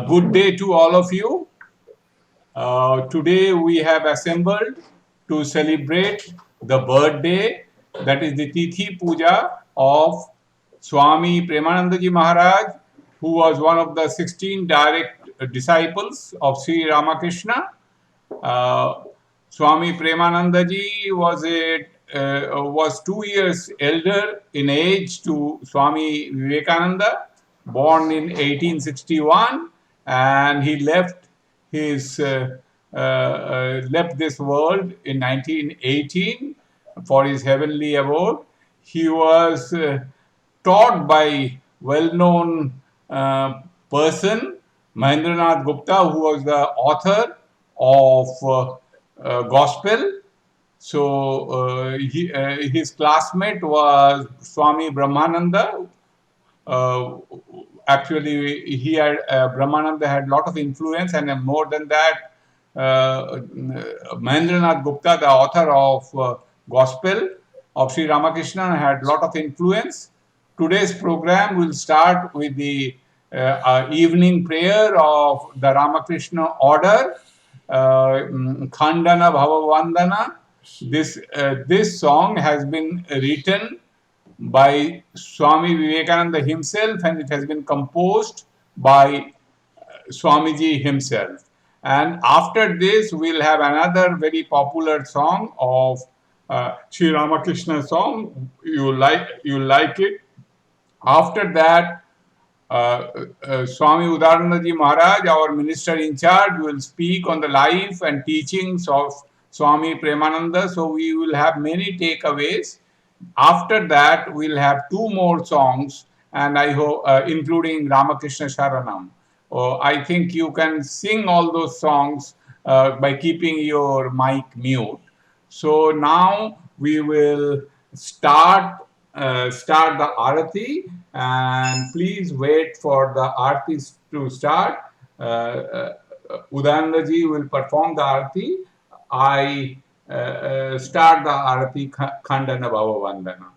Good day to all of you. Today we have assembled to celebrate the birthday, that is the Tithi Puja of Swami Premanandaji Maharaj, who was one of the 16 direct disciples of Sri Ramakrishna. Swami Premanandaji was 2 years elder in age to Swami Vivekananda, born in 1861, and he left this world in 1918 for his heavenly abode. He was taught by well-known person Mahendranath Gupta, who was the author of Gospel. So his classmate was Swami Brahmananda. Actually, Brahmananda had a lot of influence, and more than that, Mahendranath Gupta, the author of Gospel of Sri Ramakrishna, had a lot of influence. Today's program will start with the evening prayer of the Ramakrishna order, Khandana Bhava Vandana. This song has been written by Swami Vivekananda himself, and it has been composed by Swamiji himself. And after this, we'll have another very popular song of Sri Ramakrishna song. You like it. After that, Swami Udaranandaji Maharaj, our minister in charge, will speak on the life and teachings of Swami Premananda. So we will have many takeaways. After that, we'll have two more songs, and I hope, including Ramakrishna Sharanam. I think you can sing all those songs by keeping your mic mute. So now we will start the Arati, and please wait for the Arati to start. Udandaji will perform the Arati. I start the Arati Khandana Bhava Vandana.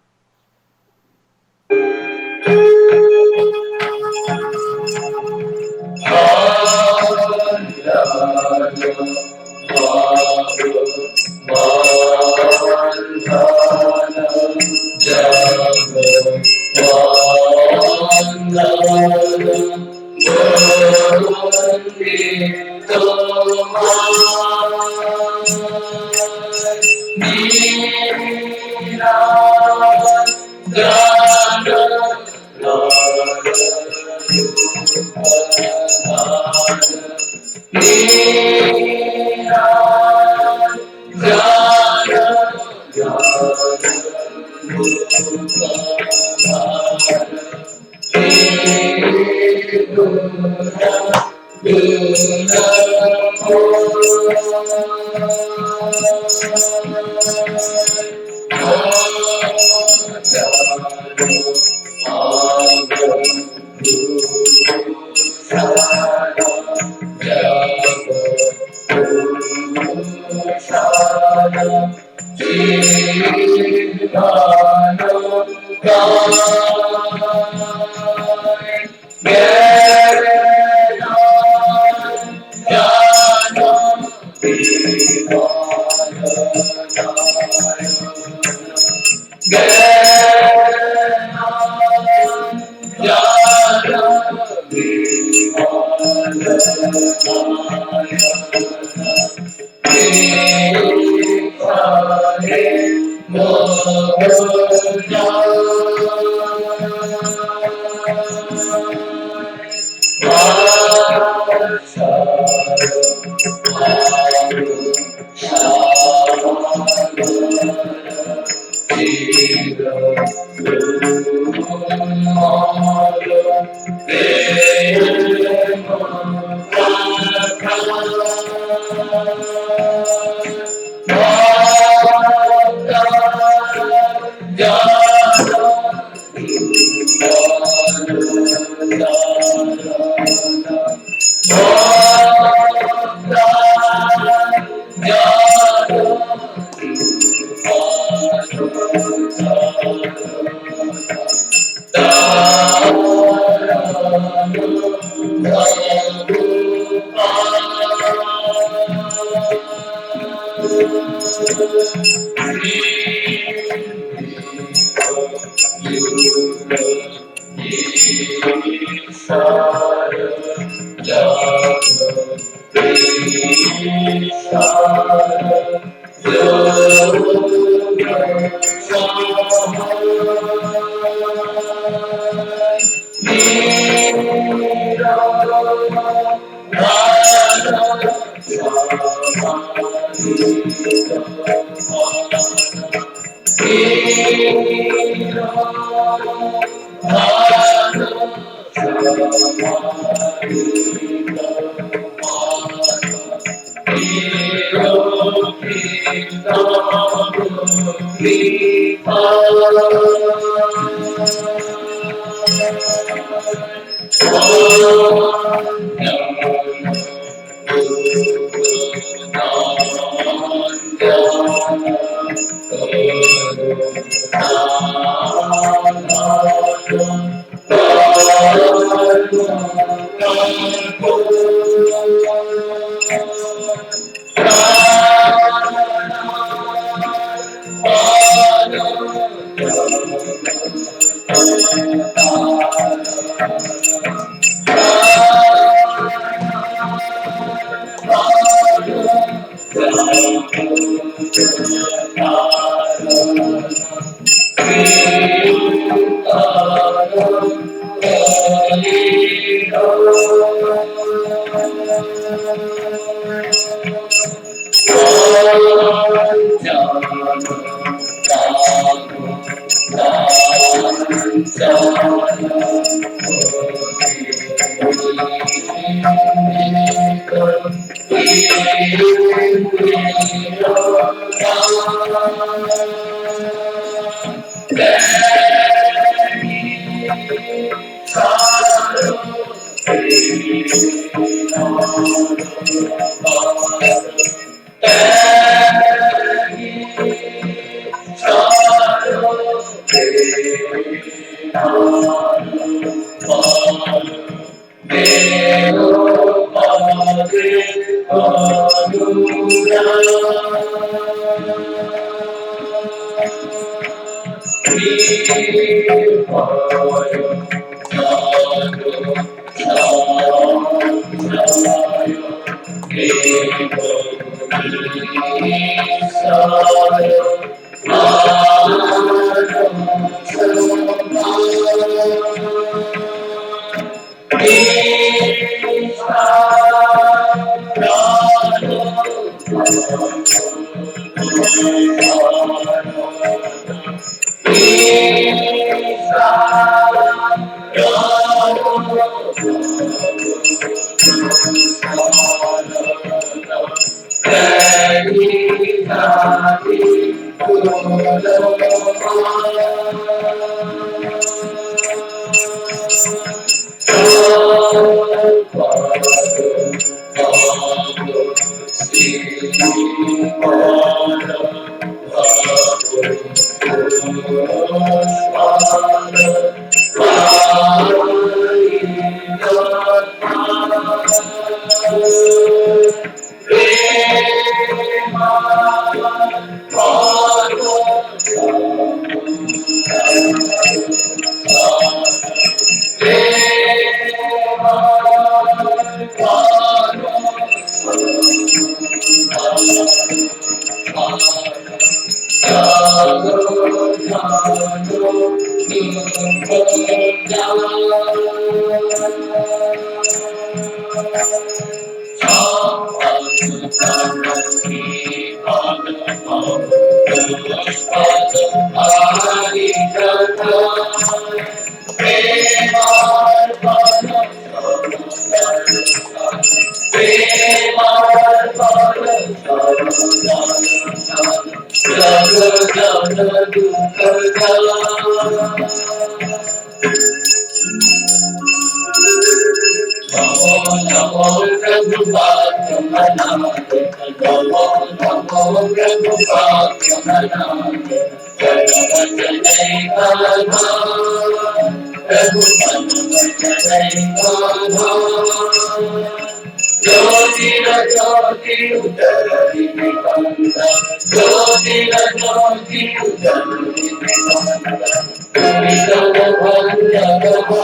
Jyotira Jyoti Udari Vikanda Jyotira Jyoti Udari Vikanda Tumikama Bhanjagama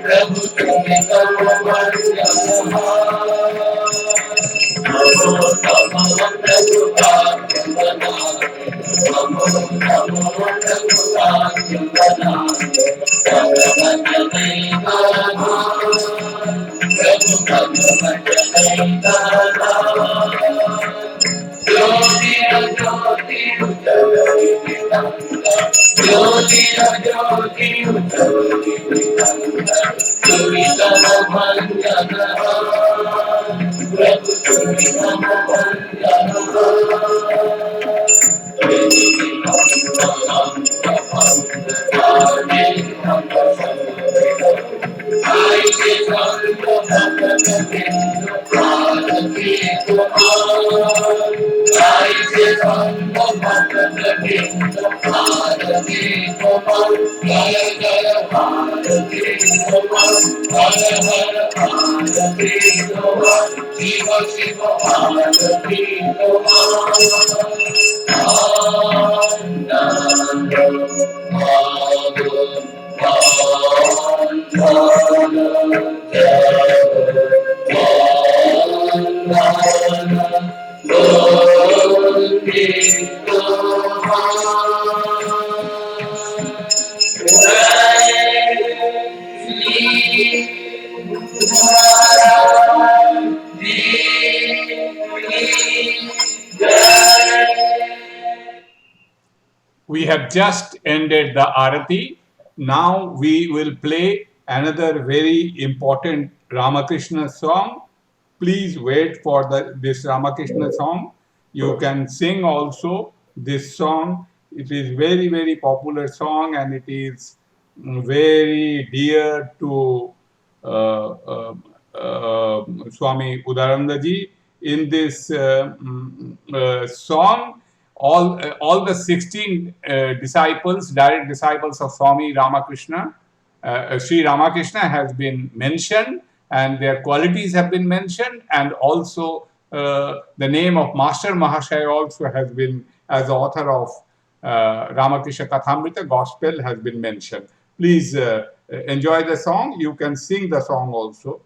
Prabhu Tumikama Bhanjagama Namo Namo Prabhu Bhagavana Namo Namo Prabhu Bhagavana Bhagavana We have just ended the Arati. Now we will play another very important Ramakrishna song. Please wait for this Ramakrishna song. You can sing also this song. It is very, very popular song and it is very dear to Swami Udarananda ji. In this song, all the 16 disciples, direct disciples of Swami Ramakrishna, Sri Ramakrishna has been mentioned and their qualities have been mentioned, and also the name of Master Mahashaya also has been, as the author of Ramakrishna Kathamrita Gospel, has been mentioned. Please enjoy the song. You can sing the song also.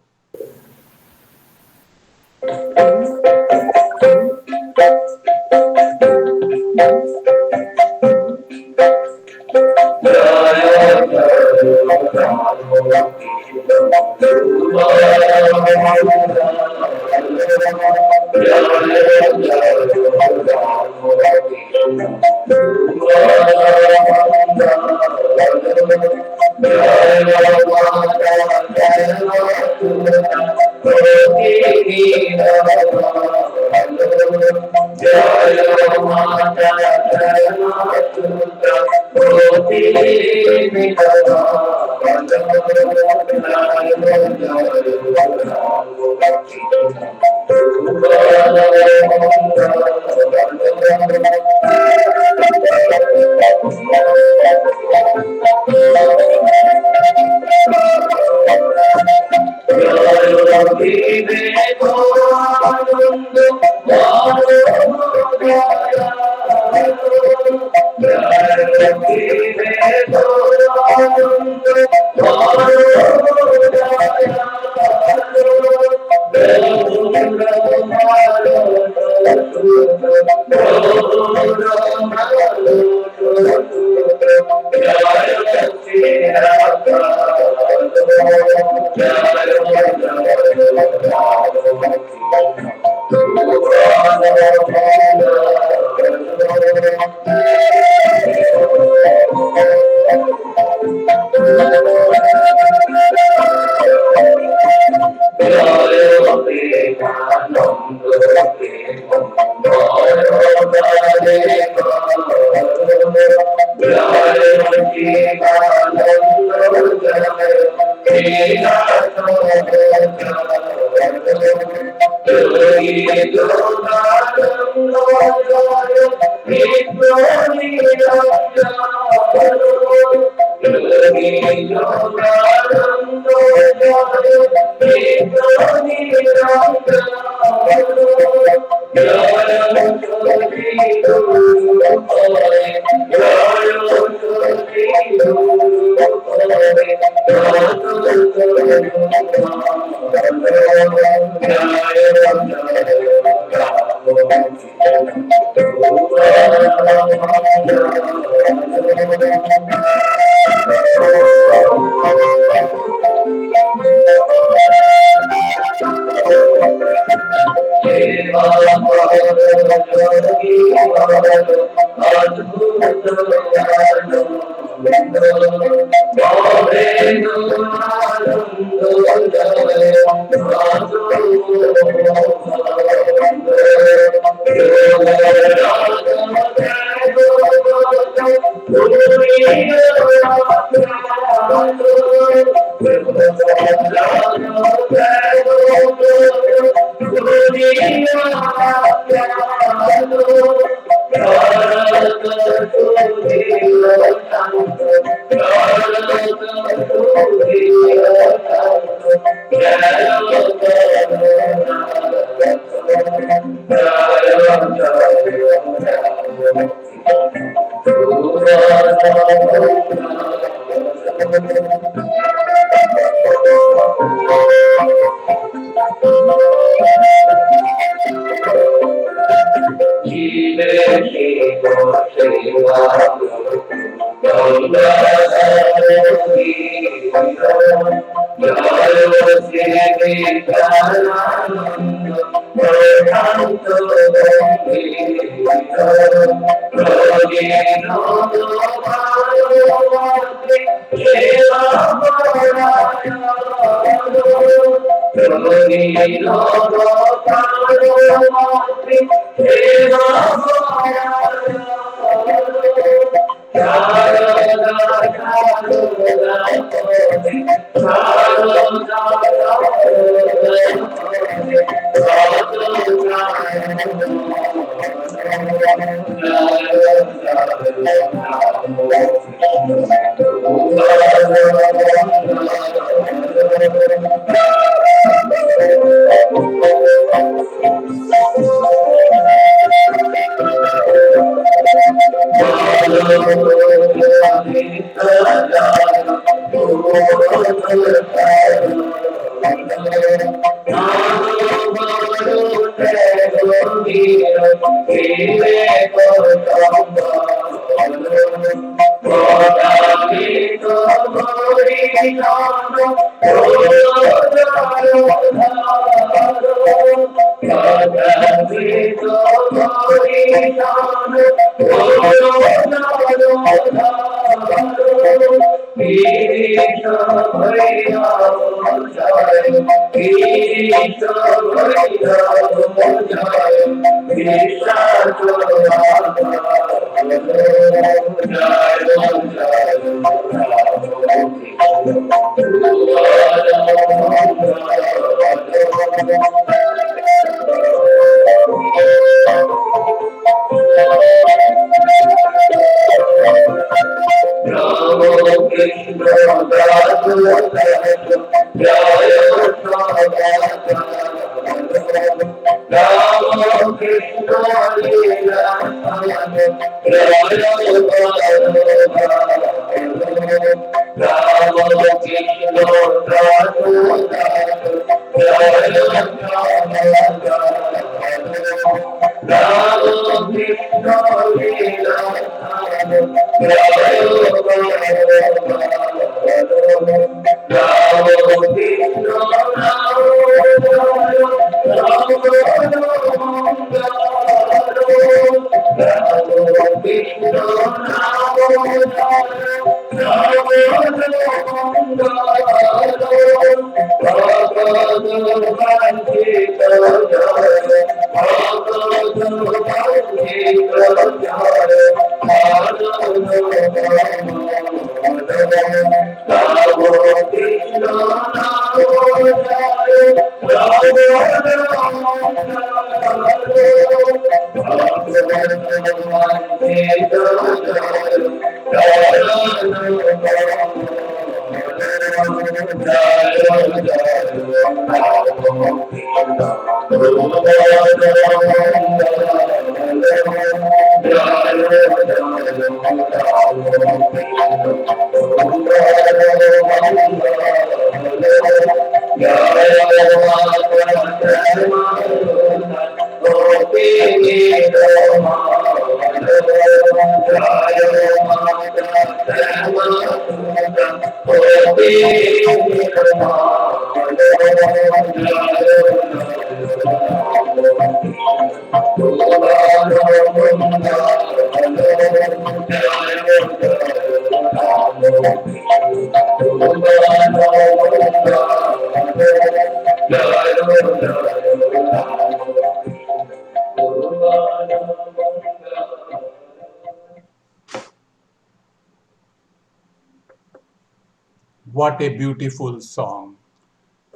What a beautiful song,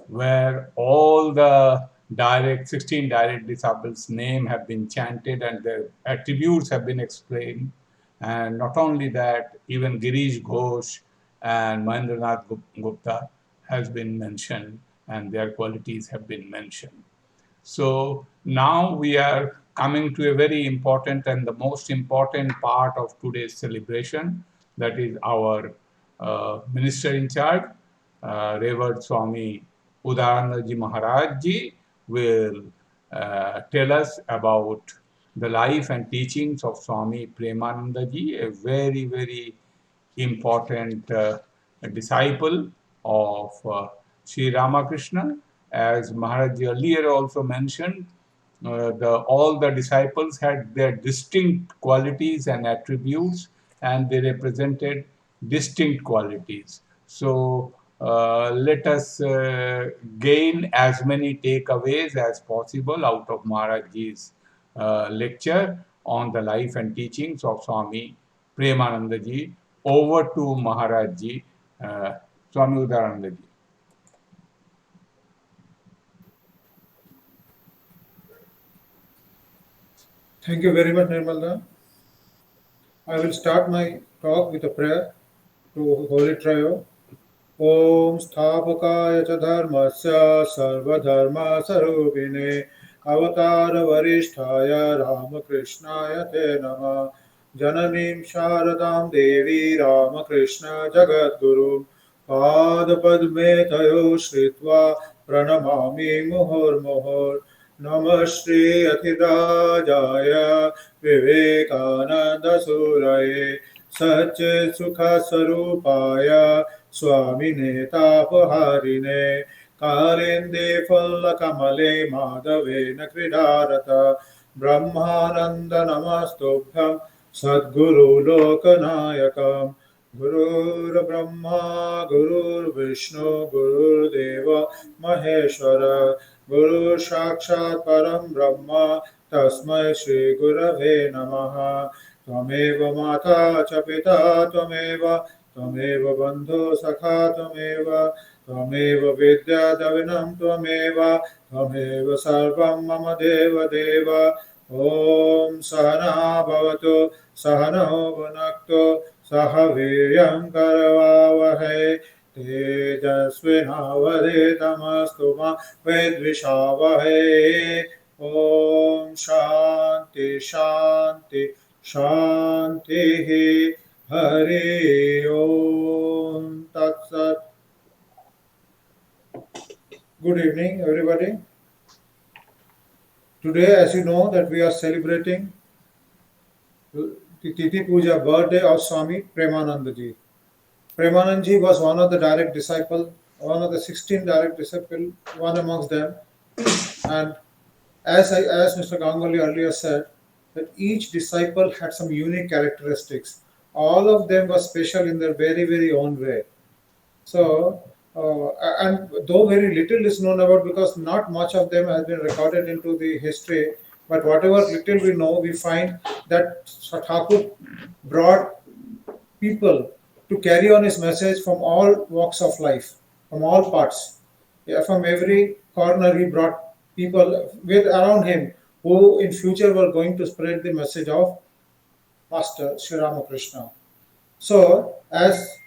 where all the 16 direct disciples' name have been chanted and their attributes have been explained. And not only that, even Girish Ghosh and Mahendranath Gupta has been mentioned and their qualities have been mentioned. So now we are coming to a very important and the most important part of today's celebration, that is our minister in charge, Revered Swami Udaranandaji Maharaj Ji will tell us about the life and teachings of Swami Premananda Ji, a very, very important disciple of Sri Ramakrishna. As Maharaj earlier also mentioned, all the disciples had their distinct qualities and attributes, and they represented distinct qualities. So let us gain as many takeaways as possible out of Maharajji's lecture on the life and teachings of Swami Premananda Ji. Over to Maharaj Ji, Swami Udarananda Ji. Thank you very much, Nirmala. I will start my talk with a prayer to Holy Trio. Om Sthapakaya cha dharmasya sarvadharma sarupine avatara varishtaya Ramakrishnaya te nama jananim sharadam devi Ramakrishna jagadguru padpadme tayo shritva pranamami muhur muhur Namah Shri Athirajaya Vivekananda Suraye Satya Sukha Sarupaya Swami Netapaharine Kalinde Kamale Madhavena Kridarata Brahmananda Namastubhyam Sadguru Lokanayakam Gurur Brahma Gurur Vishnu Gurur Deva Maheshwara Guru Sakshat Param Brahma Tasmai Shri Gurave Namaha Tvameva Mata cha Pita Tvameva Bandhu Sakha Tvameva Vidya Davinam Tvameva Sarvam Mama Deva Deva Om Sahana Bhavatu Sahano Bhunaktu Sahaviryam Karavavahe Tejasvinavaditamastu ma Vedvishavahe Om Shanti Shanti Shanti Hari Om Tat Sat. Good evening, everybody. Today, as you know, that we are celebrating the Tithi Puja birthday of Swami Premananda Ji. Premanand Ji was one of the direct disciples, one of the 16 direct disciples, one amongst them. And as Mr. Ganguly earlier said, that each disciple had some unique characteristics. All of them were special in their very, very own way. So, and though very little is known about, because not much of them has been recorded into the history, but whatever little we know, we find that Thakur brought people to carry on his message from all walks of life, from all parts. Yeah, from every corner he brought people with around him who in future were going to spread the message of Master Sri Ramakrishna. So, as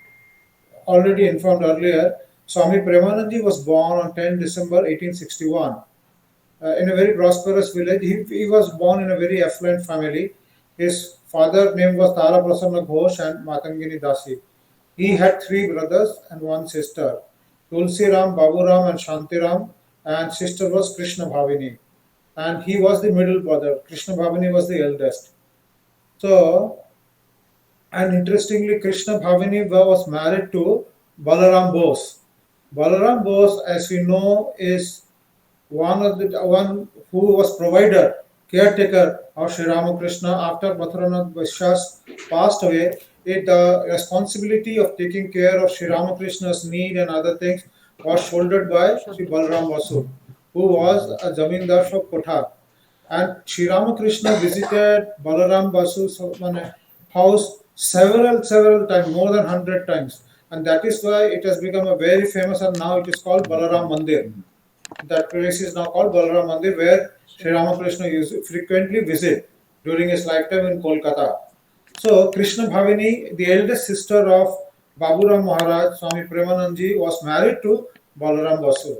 already informed earlier, Swami Premanandji was born on 10 December 1861 in a very prosperous village. He was born in a very affluent family. His father name was Tara Prasanna Ghosh and Matangini Dasi. He had three brothers and one sister, Tulsi Ram, Babu Ram, and Shantiram, and sister was Krishna Bhavini. And he was the middle brother. Krishna Bhavini was the eldest. So, and interestingly, Krishna Bhavini was married to Balaram Bose. Balaram Bose, as we know, is one who was provider, caretaker of Sri Ramakrishna after Mathuranath Vishwas passed away. The responsibility of taking care of Sri Ramakrishna's need and other things was shouldered by Sri Balaram Basu, who was a zamindar from Kotha. And Sri Ramakrishna visited Balaram Basu's house several times, more than 100 times. And that is why it has become a very famous, and now it is called Balaram Mandir. That place is now called Balaram Mandir, where Sri Ramakrishna used to frequently visit during his lifetime in Kolkata. So Krishna Bhavini, the eldest sister of Baburam Maharaj, Swami Premanandji, was married to Balaram Basu.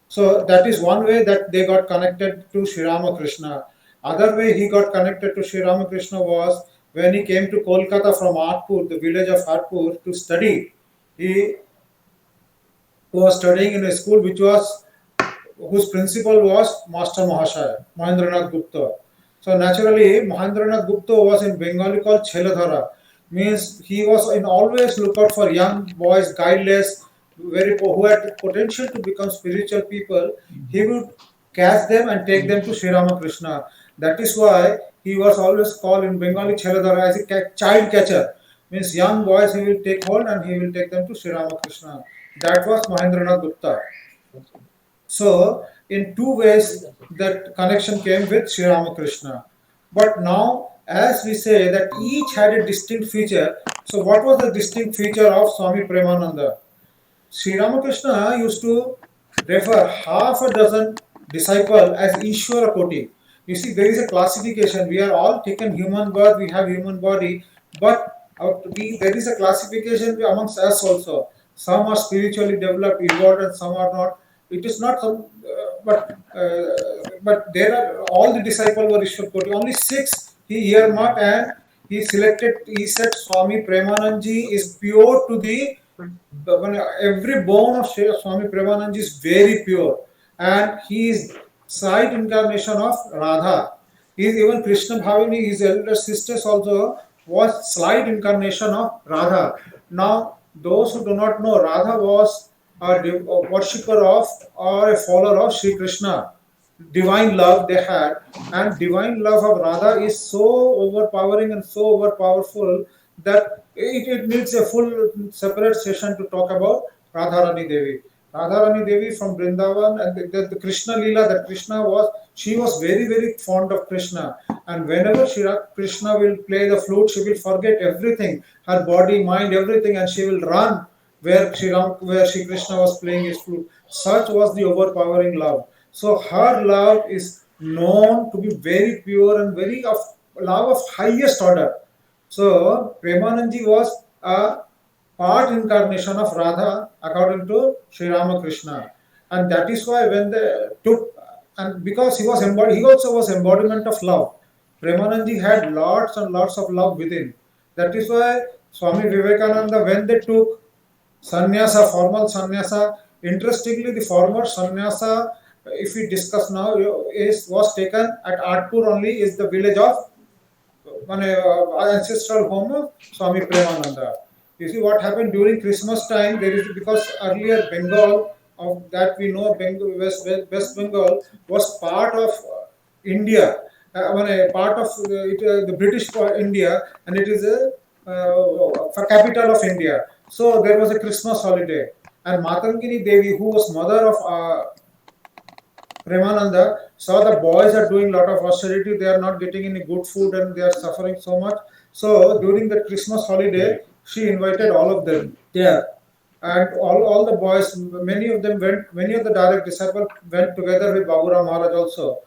So that is one way that they got connected to Sri Ramakrishna. Other way he got connected to Sri Ramakrishna was when he came to Kolkata from Artpur, the village of Artpur, to study. He was studying in a school whose principal was Master Mahashaya, Mahendranath Gupta. So naturally, Mahendranath Gupta was in Bengali called Cheladhara, means he was in always lookout for young boys, guideless, who had potential to become spiritual people. He would catch them and take them to Sri Ramakrishna. That is why he was always called in Bengali Cheladhara as a child catcher. Means young boys he will take hold and he will take them to Sri Ramakrishna. That was Mahendranath Gupta. So, in two ways, that connection came with Sri Ramakrishna. But now, as we say that each had a distinct feature, so what was the distinct feature of Swami Premananda? Sri Ramakrishna used to refer half a dozen disciples as Ishwara Koti. You see, there is a classification. We are all taken human birth, we have human body, but there is a classification amongst us also. Some are spiritually developed, evolved, and some are not. It is not some, but there are all the disciples were Ishwar Koti. Only six he earmarked and he selected. He said Swami Premanandji is pure to every bone of Swami Premanandji is very pure, and he is slight incarnation of Radha. He is even Krishna Bhavini, his elder sisters also was slight incarnation of Radha. Now, those who do not know, Radha was a worshipper of or a follower of Sri Krishna. Divine love they had, and divine love of Radha is so overpowering and so overpowerful that it needs a full separate session to talk about Radharani Devi. Radharani Devi from Vrindavan, and the Krishna Leela that Krishna was, she was very fond of Krishna, and whenever Krishna will play the flute, she will forget everything, her body, mind, everything, and she will run where Sri Krishna was playing his flute. Such was the overpowering love. So her love is known to be very pure and very of love of highest order. So Premanandji was a part incarnation of Radha according to Sri Ramakrishna, and that is why when they took, and because he also was embodiment of love. Premanandji had lots and lots of love within. That is why Swami Vivekananda, when they took sannyasa, formal sannyasa, interestingly, the former sannyasa, if we discuss now, was taken at Artpur only, is the village of ancestral home of Swami Premananda. You see what happened during Christmas time, there is, because earlier Bengal, of that we know, West Bengal was part of India, part of the British India, and it is a capital of India. So there was a Christmas holiday, and Matangini Devi, who was mother of Premananda, saw the boys are doing a lot of austerity, they are not getting any good food and they are suffering so much. So during the Christmas holiday, she invited all of them there. And all the boys, many of the direct disciples went together with Baburam Maharaj also.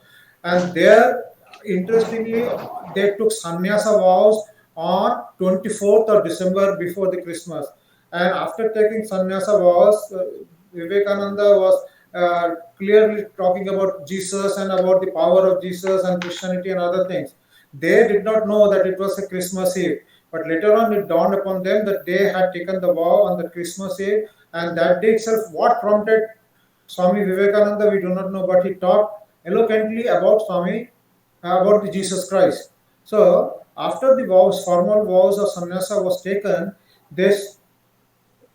And there, interestingly, they took sannyasa vows on 24th of December before the Christmas. And after taking sannyasa vows, Vivekananda was clearly talking about Jesus and about the power of Jesus and Christianity and other things. They did not know that it was a Christmas Eve, but later on it dawned upon them that they had taken the vow on the Christmas Eve, and that day itself, what prompted Swami Vivekananda, we do not know, but he talked eloquently about about the Jesus Christ. So after the vows, formal vows of sannyasa was taken, this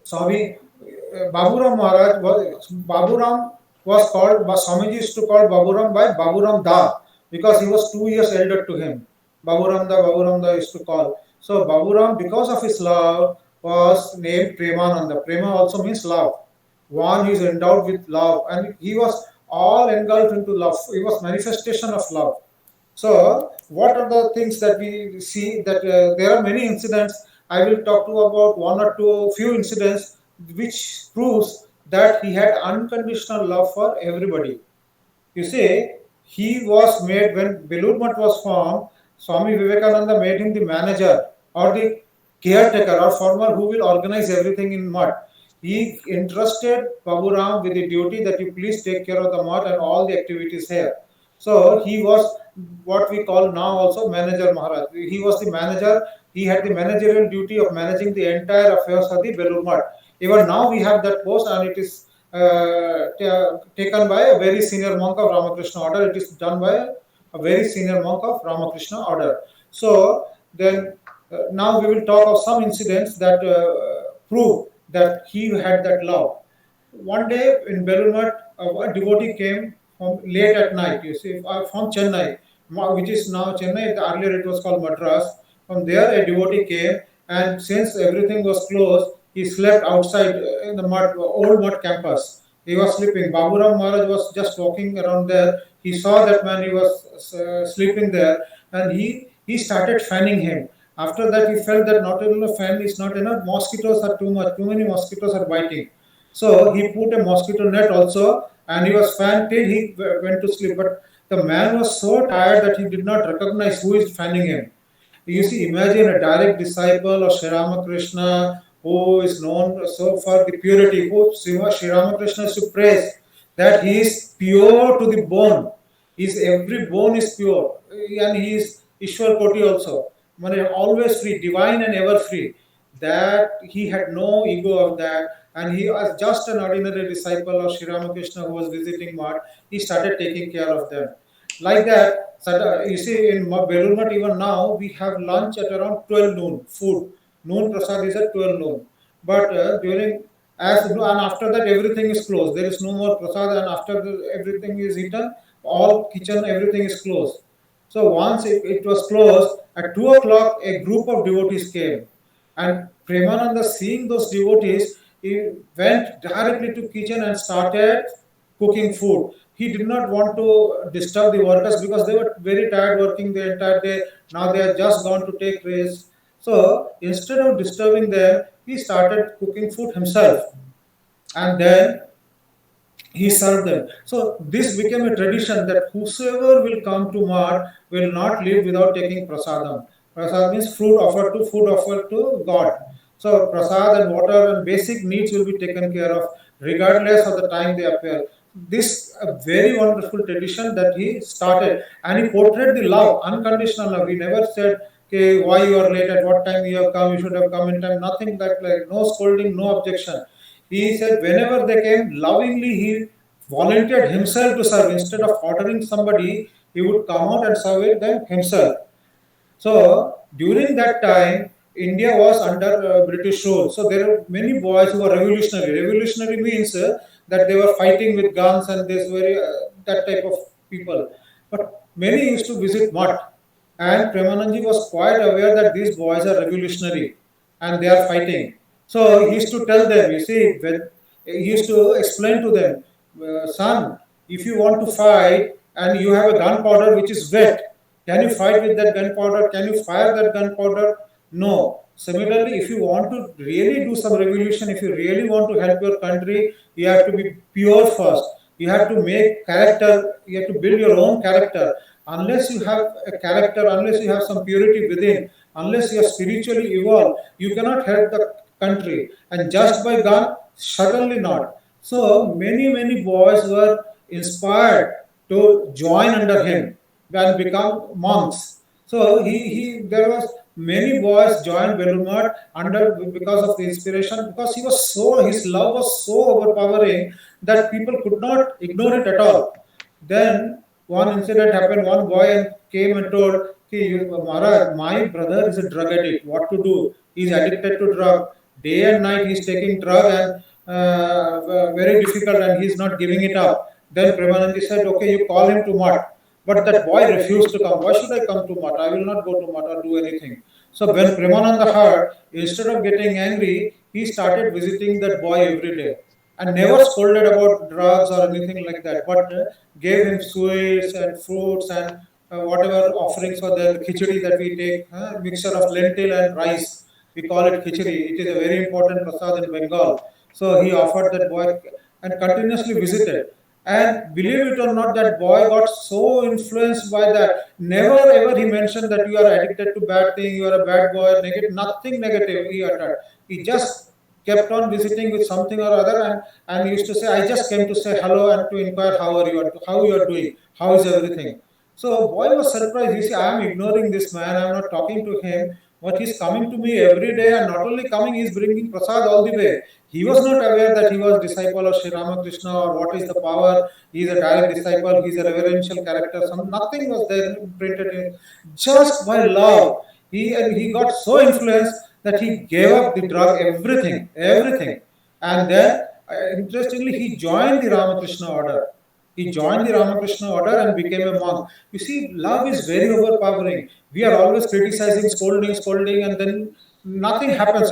Swami Baburam Maharaj was called, Swamiji used to call Baburam by Baburam Da, because he was 2 years elder to him. Baburam Da used to call. So Baburam, because of his love, was named Premananda. Prema also means love. One who is endowed with love, and he was all engulfed into love. He was manifestation of love. So, what are the things that we see? That there are many incidents. I will talk to about one or two few incidents which proves that he had unconditional love for everybody. You see, he was made when Belur Math was formed. Swami Vivekananda made him the manager or the caretaker or farmer who will organize everything in Math. He entrusted Babu Ram with the duty that you please take care of the Math and all the activities here. So he was what we call now also manager Maharaj. He was the manager. He had the managerial duty of managing the entire affairs of the Belur Math. Even now we have that post, and it is taken by a very senior monk of Ramakrishna order. It is done by a very senior monk of Ramakrishna order. So then now we will talk of some incidents that prove that he had that love. One day in Belur Math, a devotee came from late at night, you see, from Chennai, which is now Chennai. Earlier it was called Madras. From there, a devotee came, and since everything was closed, he slept outside in the old mud campus. He was sleeping. Baburam Maharaj was just walking around there. He saw that man. He was sleeping there, and he started fanning him. After that, he felt that not only a fan is not enough. Mosquitoes are too much. Too many mosquitoes are biting. So he put a mosquito net also, and he was fanned till he went to sleep. But the man was so tired that he did not recognize who is fanning him. You see, imagine a direct disciple of Sri Ramakrishna who is known so for the purity, who Sri Ramakrishna is to praise, that he is pure to the bone. His every bone is pure, and he is Ishwar Koti also. Always free, divine and ever free. That he had no ego of that, and he was just an ordinary disciple of Sri Ramakrishna who was visiting Math. He started taking care of them. Like that, you see, in Belur Math, even now, we have lunch at around 12 noon, food. Noon prasad is at 12 noon. But and after that, everything is closed. There is no more prasad, and after everything is eaten, all kitchen, everything is closed. So once it was closed, at 2 o'clock, a group of devotees came. And Premananda, seeing those devotees, he went directly to kitchen and started cooking food. He did not want to disturb the workers because they were very tired working the entire day. Now they have just gone to take rest. So instead of disturbing them, he started cooking food himself. And then he served them. So this became a tradition that whosoever will come to Math will not leave without taking prasadam. Prasad means food offered to God. So prasad and water and basic needs will be taken care of regardless of the time they appear. This a very wonderful tradition that he started, and he portrayed the love, unconditional love. He never said, "Okay, why you are late? At what time you have come? You should have come in time." Nothing like no scolding, no objection. He said whenever they came, lovingly he volunteered himself to serve. Instead of ordering somebody, he would come out and serve it them himself. So during that time, India was under British rule. So there were many boys who were revolutionary. Revolutionary means that they were fighting with guns and this very that type of people. But many used to visit Math, and Premananji was quite aware that these boys are revolutionary and they are fighting. So he used to tell them, you see, when he used to explain to them, son, if you want to fight and you have a gunpowder which is wet, can you fight with that gunpowder? Can you fire that gunpowder? No. Similarly, if you want to really do some revolution, if you really want to help your country, you have to be pure first. You have to make character, you have to build your own character. Unless you have a character, unless you have some purity within, unless you are spiritually evolved, you cannot help the country. And just by gun, certainly not. So many boys were inspired to join under him and become monks. So he there was many boys joined Belur Math under because of the inspiration, because he was so, his love was so overpowering that people could not ignore it at all. Then one incident happened. One boy came and told, "Ki, Maharaj, my brother is a drug addict. What to do? He's addicted to drug. Day and night he's taking drug, and very difficult, and he's not giving it up." Then Premanandi said, "Okay, you call him to Math." But that boy refused to come. "Why should I come to Math? I will not go to Math or do anything." So when Premananda heard, instead of getting angry, he started visiting that boy every day and never scolded about drugs or anything like that, but gave him sweets and fruits and whatever offerings for the khichdi that we take, mixture of lentil and rice. We call it khichdi. It is a very important prasad in Bengal. So he offered that boy and continuously visited. And believe it or not, that boy got so influenced by that. Never ever he mentioned that you are addicted to bad thing, you are a bad boy, negative, nothing negative he uttered. He just kept on visiting with something or other, and used to say, "I just came to say hello and to inquire how you are doing, how is everything." So boy was surprised. You see, I am ignoring this man, I am not talking to him, but he's coming to me every day, and not only coming, he's bringing prasad all the way. He was not aware that he was disciple of Sri Ramakrishna or what is the power. He is a direct disciple, he is a reverential character. Nothing was there printed in. Just by love, he got so influenced that he gave up the drug, everything. And then, interestingly, he joined the Ramakrishna order. He joined the Ramakrishna order and became a monk. You see, love is very overpowering. We are always criticizing, scolding, and then nothing happens,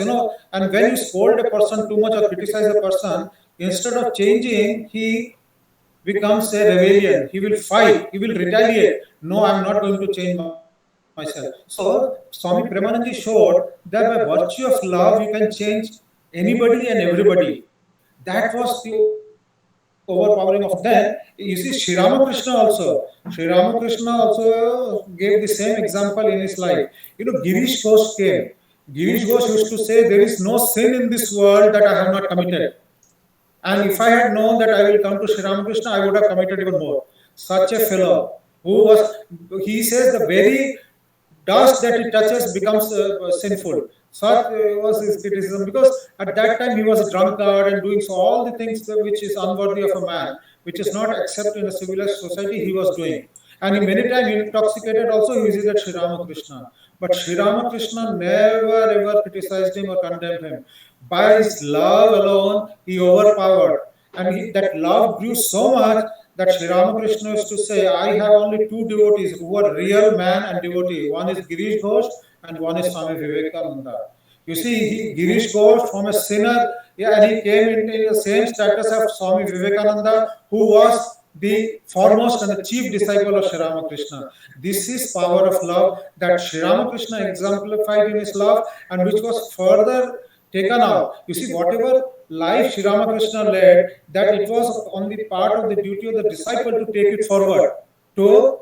And when you scold a person too much or criticize a person, instead of changing, he becomes a rebellion. He will fight, he will retaliate. No, I'm not going to change myself. So, Swami Premanandi showed that by virtue of love, you can change anybody and everybody. That was the overpowering of then. You see, Sri Ramakrishna also. Sri Ramakrishna also gave the same example in his life. Girish Ghosh came. Girish Ghosh used to say, "There is no sin in this world that I have not committed. And if I had known that I will come to Sri Ramakrishna, I would have committed even more." Such a fellow who was, he says, the very dust that he touches becomes sinful. Such was his criticism, because at that time he was a drunkard and doing so all the things which is unworthy of a man, which is not accepted in a civilized society, he was doing. And he many times intoxicated also, he visited Sri Ramakrishna. But Sri Ramakrishna never ever criticized him or condemned him. By his love alone, he overpowered. And that love grew so much that Sri Ramakrishna used to say, "I have only two devotees who are real man and devotee. One is Girish Ghosh and one is Swami Vivekananda." You see, Girish Ghosh from a sinner, and he came into the same status of Swami Vivekananda, who was the foremost and the chief disciple of Sri Ramakrishna. This is power of love that Sri Ramakrishna exemplified in his love, and which was further taken out. You see, whatever life Sri Ramakrishna led, that it was on the part of the duty of the disciple to take it forward, to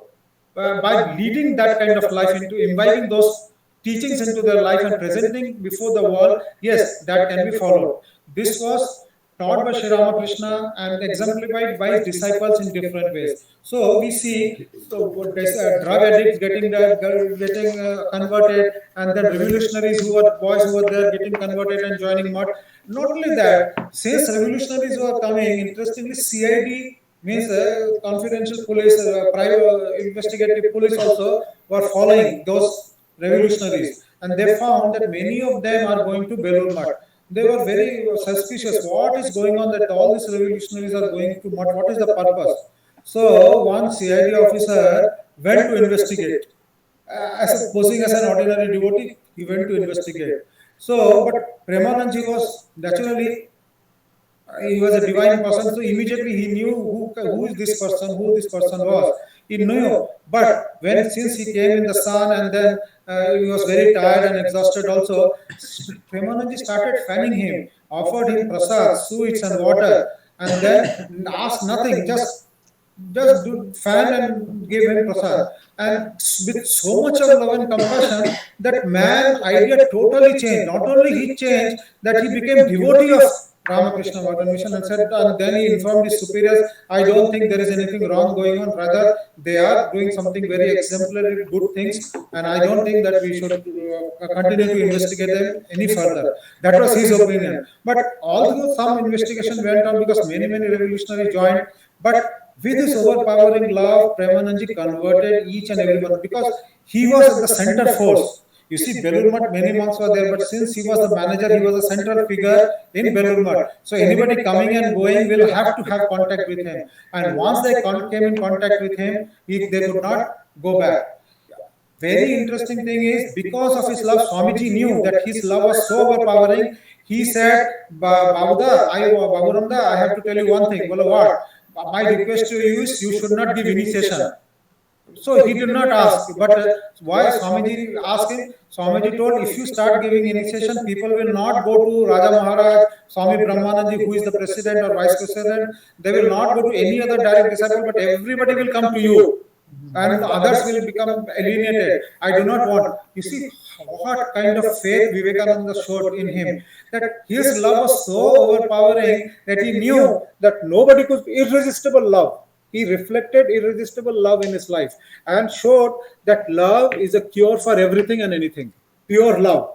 by leading that kind of life, into imbibing those teachings into their life and presenting before the world. Yes, that can be followed. This was taught by Sri Ramakrishna and exemplified by his disciples in different ways. So we see, drug addicts getting converted, and then revolutionaries who were boys who were there getting converted and joining Math. Not only that, since revolutionaries were coming, interestingly, CID means confidential police, private investigative police also were following those revolutionaries, and they found that many of them are going to Belur Math. They were very suspicious. What is going on that all these revolutionaries are going to Math? What is the purpose? So one CID officer went to investigate. Posing as an ordinary devotee, he went to investigate. So, but Premananji was naturally, he was a divine person, so immediately he knew who is this person, who this person was. He knew, but since he came in the sun, and then he was very tired and exhausted also, Premananji started fanning him, offered him prasad, sweets and water, and then asked nothing, just do fan and give him prasad. And with so much of love and compassion, that man idea totally changed. Not only he changed, that he became devotee of Ramakrishna Madan Mission and said, and then he informed his superiors, I don't think there is anything wrong going on. Rather, they are doing something very exemplary, good things, and I don't think that we should continue to investigate them any further. That was his opinion. But although some investigation went on because many revolutionaries joined, but with his overpowering love, Premananji converted each and everyone because he was at the center force. You see, Belur Math, many monks were there, but since he was the manager, he was a central figure in Belur Math. So anybody coming and going will have to have contact with him. And once they came in contact with him, they could not go back. Very interesting thing is, because of his love, Swamiji knew that his love was so overpowering. He said, Baburamda, I have to tell you one thing. Well, what? My request to you is, you should not give initiation. So he did not ask, but why Swamiji asked him? Swamiji told, if you start giving initiation, people will not go to Raja Maharaj, Swami Brahmananji, who is the president or vice president. They will not go to any other direct disciple, but everybody will come to you. And the others will become alienated. I do not want. You see what kind of faith Vivekananda showed in him. That his love was so overpowering that he knew that nobody could, irresistible love. He reflected irresistible love in his life and showed that love is a cure for everything and anything. Pure love.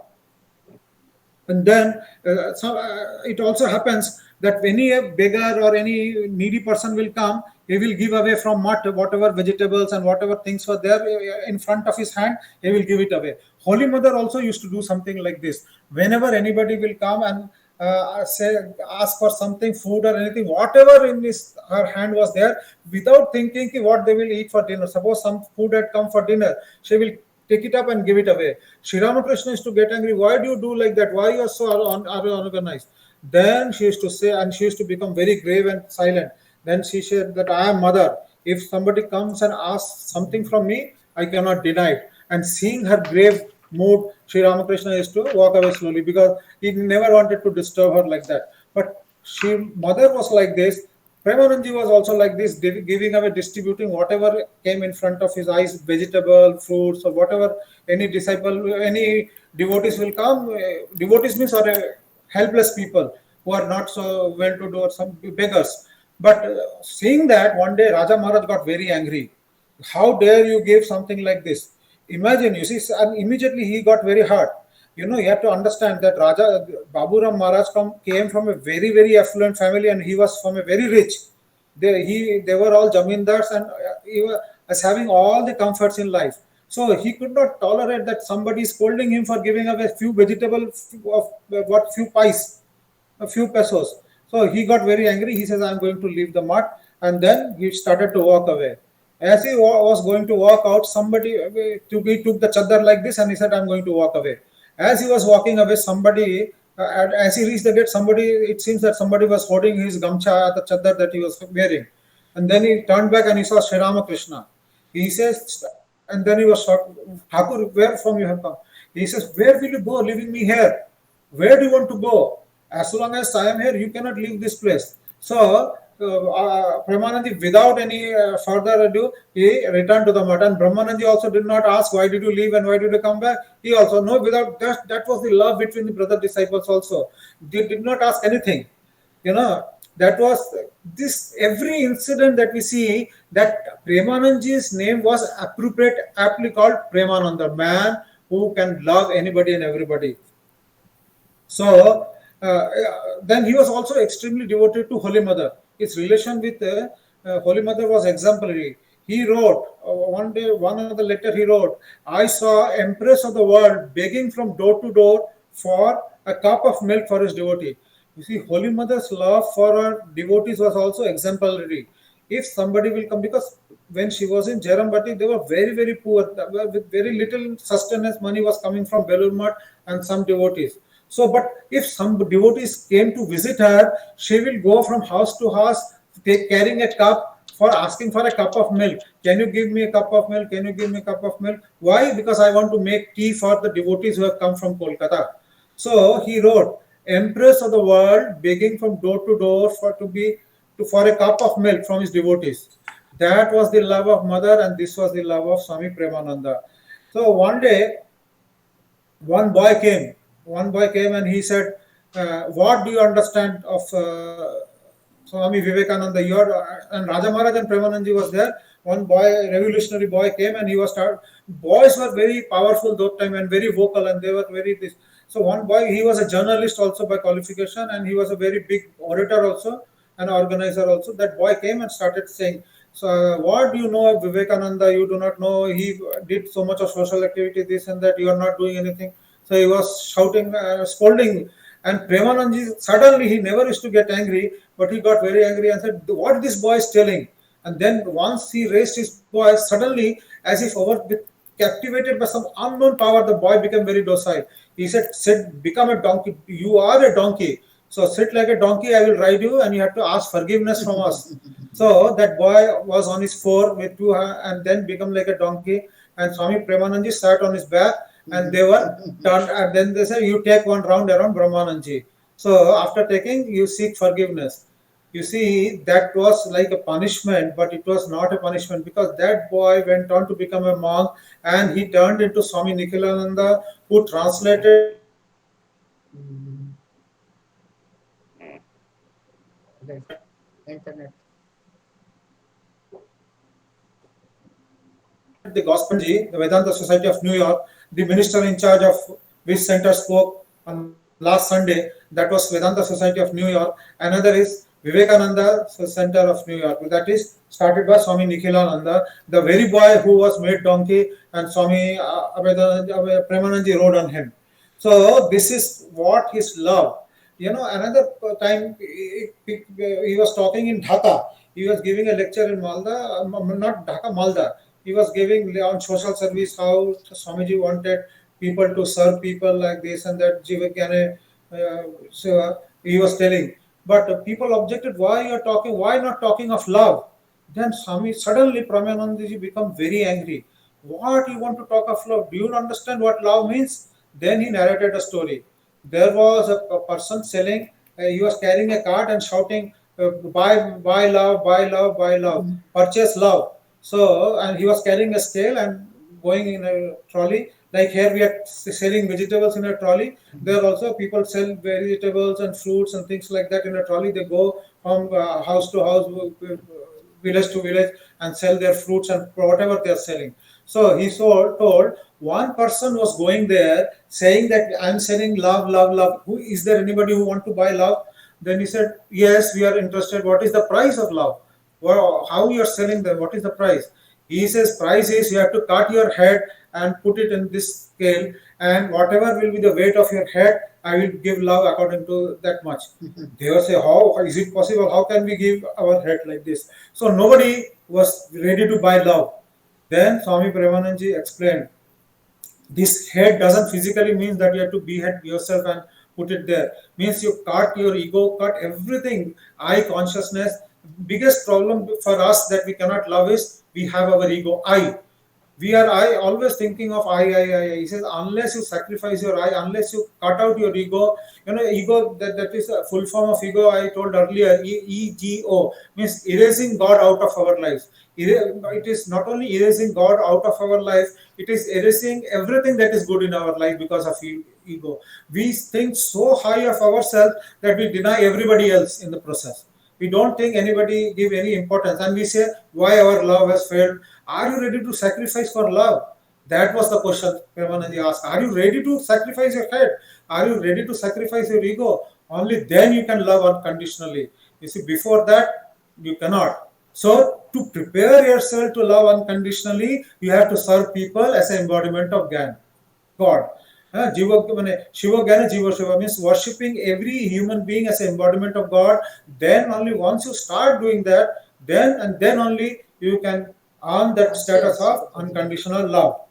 And then it also happens that when a beggar or any needy person will come, he will give away from mutt whatever vegetables and whatever things were there in front of his hand, he will give it away. Holy Mother also used to do something like this. Whenever anybody will come and ask for something, food or anything, whatever in her hand was there, without thinking what they will eat for dinner. Suppose some food had come for dinner, she will take it up and give it away. Sri Ramakrishna used to get angry. Why do you do like that? Why you are so unorganized? Then she used to say, and she used to become very grave and silent. Then she said that I am mother. If somebody comes and asks something from me, I cannot deny it. And seeing her grave mood, Sri Ramakrishna used to walk away slowly because he never wanted to disturb her like that. But mother was like this. Premananji was also like this, giving away, distributing whatever came in front of his eyes, vegetable, fruits, or whatever. Any disciple, any devotees will come. Devotees means are helpless people who are not so well-to-do or some beggars. But seeing that, one day Raja Maharaj got very angry. How dare you give something like this? Imagine, you see, and immediately he got very hurt. You have to understand that Raja Baburam Maharaj came from a very affluent family, and he was from a very rich. They were all zamindars, and he was having all the comforts in life. So he could not tolerate that somebody scolding him for giving away a few vegetables of few pies, a few pesos. So he got very angry. He says, I am going to leave the mart. And then he started to walk away. As he was going to walk out, he took the chadar like this and he said, I am going to walk away. As he was walking away, as he reached the gate, it seems that somebody was holding his gamcha, the chadar that he was wearing. And then he turned back and he saw Sri Ramakrishna. He says, and then he was shocked, Thakur, where from you have come? He says, where will you go, leaving me here? Where do you want to go? As long as I am here, you cannot leave this place. So, Premananji, without any further ado, he returned to the mutt. And Brahmananji also did not ask, why did you leave and why did you come back? He also, no, without that was the love between the brother disciples also. They did not ask anything. That was this, every incident that we see, that Premananji's name was aptly called Premananda, man who can love anybody and everybody. So, then he was also extremely devoted to Holy Mother. His relation with Holy Mother was exemplary. He wrote, one day, one of the letter he wrote, I saw Empress of the world begging from door to door for a cup of milk for his devotee. You see, Holy Mother's love for her devotees was also exemplary. If somebody will come, because when she was in Jairambati, they were very poor, with very little sustenance money was coming from Belur Math and some devotees. So, but if some devotees came to visit her, she will go from house to house, carrying a cup for asking for a cup of milk. Can you give me a cup of milk? Can you give me a cup of milk? Why? Because I want to make tea for the devotees who have come from Kolkata. So he wrote, Empress of the world begging from door to door for a cup of milk from his devotees. That was the love of Mother, and this was the love of Swami Premananda. So one day, one boy came and he said, what do you understand of Swami Vivekananda? And Raja Maharaj and Premananji was there. One boy, revolutionary boy, came and he was start. Boys were very powerful that time and very vocal, and they were very this. So one boy, he was a journalist also by qualification, and he was a very big orator also, an organizer also. That boy came and started saying, "So what do you know of Vivekananda? You do not know. He did so much of social activity, this and that. You are not doing anything." So he was shouting, scolding. And Premananji, suddenly he never used to get angry, but he got very angry and said, "What this boy is telling?" And then once he raised his voice, suddenly, as if captivated by some unknown power, the boy became very docile. He said, "Sit, become a donkey. You are a donkey. So sit like a donkey, I will ride you, and you have to ask forgiveness from us." So that boy was on his fore with two hands and then become like a donkey. And Swami Premananji sat on his back and they were turned. And then they said, "You take one round around Brahmananji." So after taking, you seek forgiveness. You see, that was like a punishment, but it was not a punishment because that boy went on to become a monk and he turned into Swami Nikhilananda, who translated Internet. the Gospel G, the Vedanta Society of New York. The minister in charge of which center spoke on last Sunday. That was Vedanta Society of New York. Another is Vivekananda Center of New York. That is started by Swami Nikhilananda, the very boy who was made donkey, and Swami Premananji rode on him. So this is what his love. Another time he was talking in Dhaka. He was giving a lecture in Malda, not Dhaka, Malda. He was giving on social service how Swamiji wanted people to serve people like this and that. Jivagyane, so he was telling, but people objected. Why you are talking? Why not talking of love? Then Swami suddenly Pramanandaji become very angry. What you want to talk of love? Do you understand what love means? Then he narrated a story. There was a person selling. He was carrying a cart and shouting, "Buy love, buy love, buy love, purchase love." So, and he was carrying a scale and going in a trolley. Like here, we are selling vegetables in a trolley. There also people sell vegetables and fruits and things like that in a trolley. They go from house to house, village to village, and sell their fruits and whatever they are selling. So he told one person was going there saying that I'm selling love, love, love. Who is there? Anybody who want to buy love? Then he said, "Yes, we are interested. What is the price of love? Well, how you are selling them? What is the price?" He says, "Price is you have to cut your head and put it in this scale, and whatever will be the weight of your head, I will give love according to that much." They will say, "How is it possible? How can we give our head like this?" So nobody was ready to buy love. Then Swami Premananji explained, this head doesn't physically mean that you have to behead yourself and put it there. Means you cut your ego, cut everything. I consciousness. Biggest problem for us that we cannot love is we have our ego. We are I always thinking of I. He says, unless you sacrifice your I, unless you cut out your ego, ego that is a full form of ego. I told earlier, ego means erasing God out of our lives. It is not only erasing God out of our life, it is erasing everything that is good in our life because of ego. We think so high of ourselves that we deny everybody else in the process. We don't think anybody give any importance, and we say why our love has failed. Are you ready to sacrifice for love? That was the question Premananji asked. Are you ready to sacrifice your head? Are you ready to sacrifice your ego? Only then you can love unconditionally. You see, before that, you cannot. So, to prepare yourself to love unconditionally, you have to serve people as an embodiment of God. Shiva Gyana Jiva Shiva means worshipping every human being as an embodiment of God. Then only once you start doing that, then only you can earn that status of unconditional love.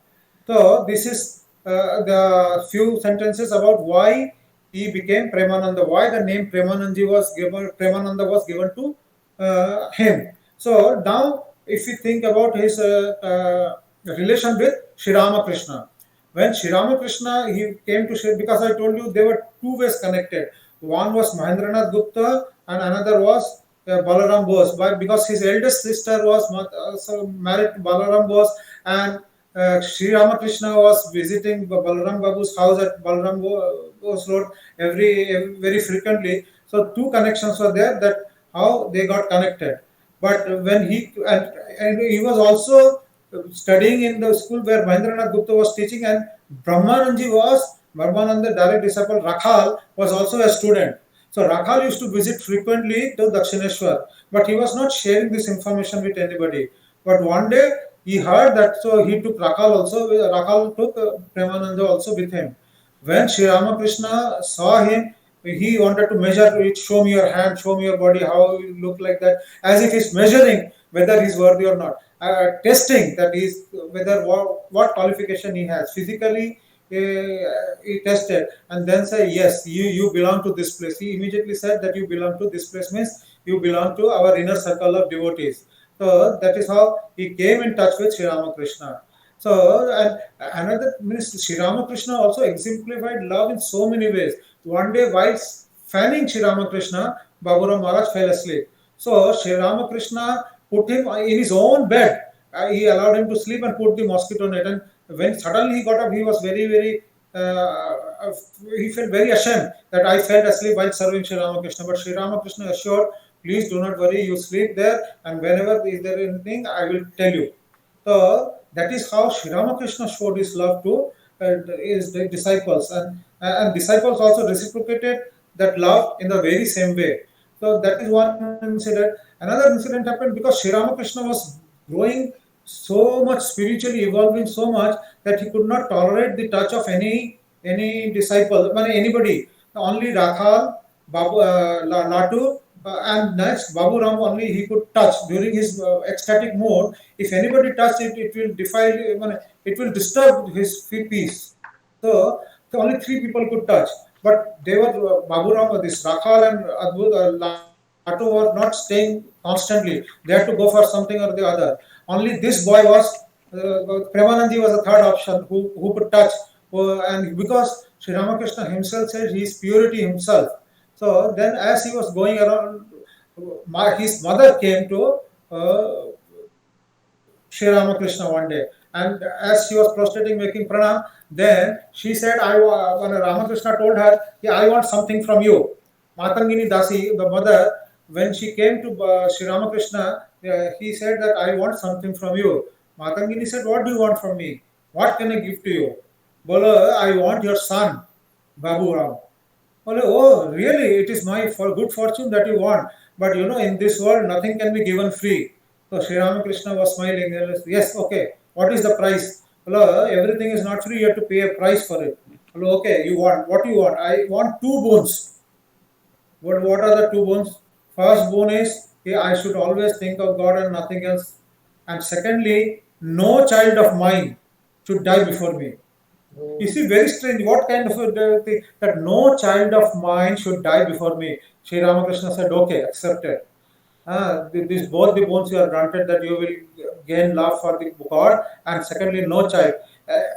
So this is the few sentences about why he became Premananda, why the name Premananda was given to him. So now, if we think about his relation with Sri Ramakrishna, when Sri Ramakrishna he came to Sri, because I told you there were two ways connected. One was Mahendranath Gupta and another was Balaram Bose. But because his eldest sister was married to Balaram Bose, and Sri Ramakrishna was visiting Balaram Babu's house at Balaram Bose Road very frequently. So two connections were there, that how they got connected. But when and he was also studying in the school where Mahendranath Gupta was teaching, and Brahmananda direct disciple Rakhal was also a student. So Rakhal used to visit frequently to Dakshineshwar, but he was not sharing this information with anybody. But one day he heard that, so he took Rakhal also. Rakhal took Premananda also with him. When Sri Ramakrishna saw him, he wanted to measure it. Show me your hand, show me your body, how you look like that, as if he's measuring whether he's worthy or not. Testing that is whether what qualification he has physically. He tested and then say, yes, you belong to this place. He immediately said that you belong to this place, means you belong to our inner circle of devotees. So that is how he came in touch with Sri Ramakrishna. So, and another means Sri Ramakrishna also exemplified love in so many ways. One day, while fanning Sri Ramakrishna, Baburam Maharaj fell asleep. So Sri Ramakrishna put him in his own bed. He allowed him to sleep and put the mosquito net. And when suddenly he got up, he was very he felt very ashamed that I fell asleep while serving Sri Ramakrishna. But Sri Ramakrishna assured, please do not worry, you sleep there, and whenever is there anything, I will tell you. So that is how Sri Ramakrishna showed his love to his disciples, and disciples also reciprocated that love in the very same way. So that is one incident. Another incident happened because Sri Ramakrishna was growing so much spiritually, evolving so much that he could not tolerate the touch of any disciple, I mean, anybody. Only Rakhal, Babu, Latu, and next Babu Ram only he could touch during his ecstatic mode. If anybody touched it, it will defile, it will disturb his peace. So only three people could touch, but they were Babu Ram, this Rakhal and Latu were not staying constantly. They had to go for something or the other. Only this boy was Premanandi was the third option who could touch, and because Sri Ramakrishna himself said he is purity himself. So then, as he was going around, his mother came to Sri Ramakrishna one day, and as she was prostrating, making pranam, then she said, when Ramakrishna told her, yeah, I want something from you. Matangini Dasi, the mother, when she came to Sri Ramakrishna, he said that I want something from you. Matangini said, what do you want from me? What can I give to you? Bola, I want your son, Babu Ram. Oh, really? It is my good fortune that you want. But in this world, nothing can be given free. So Sri Ramakrishna was smiling. Yes, okay. What is the price? Everything is not free. You have to pay a price for it. Okay, you want what you want? I want two bones. What are the two bones? First bone is, I should always think of God and nothing else. And secondly, no child of mine should die before me. You see, very strange. What kind of a thing that no child of mine should die before me? Sri Ramakrishna said, "Okay, accepted. These both the bones you are granted that you will gain love for the God, and secondly, no child."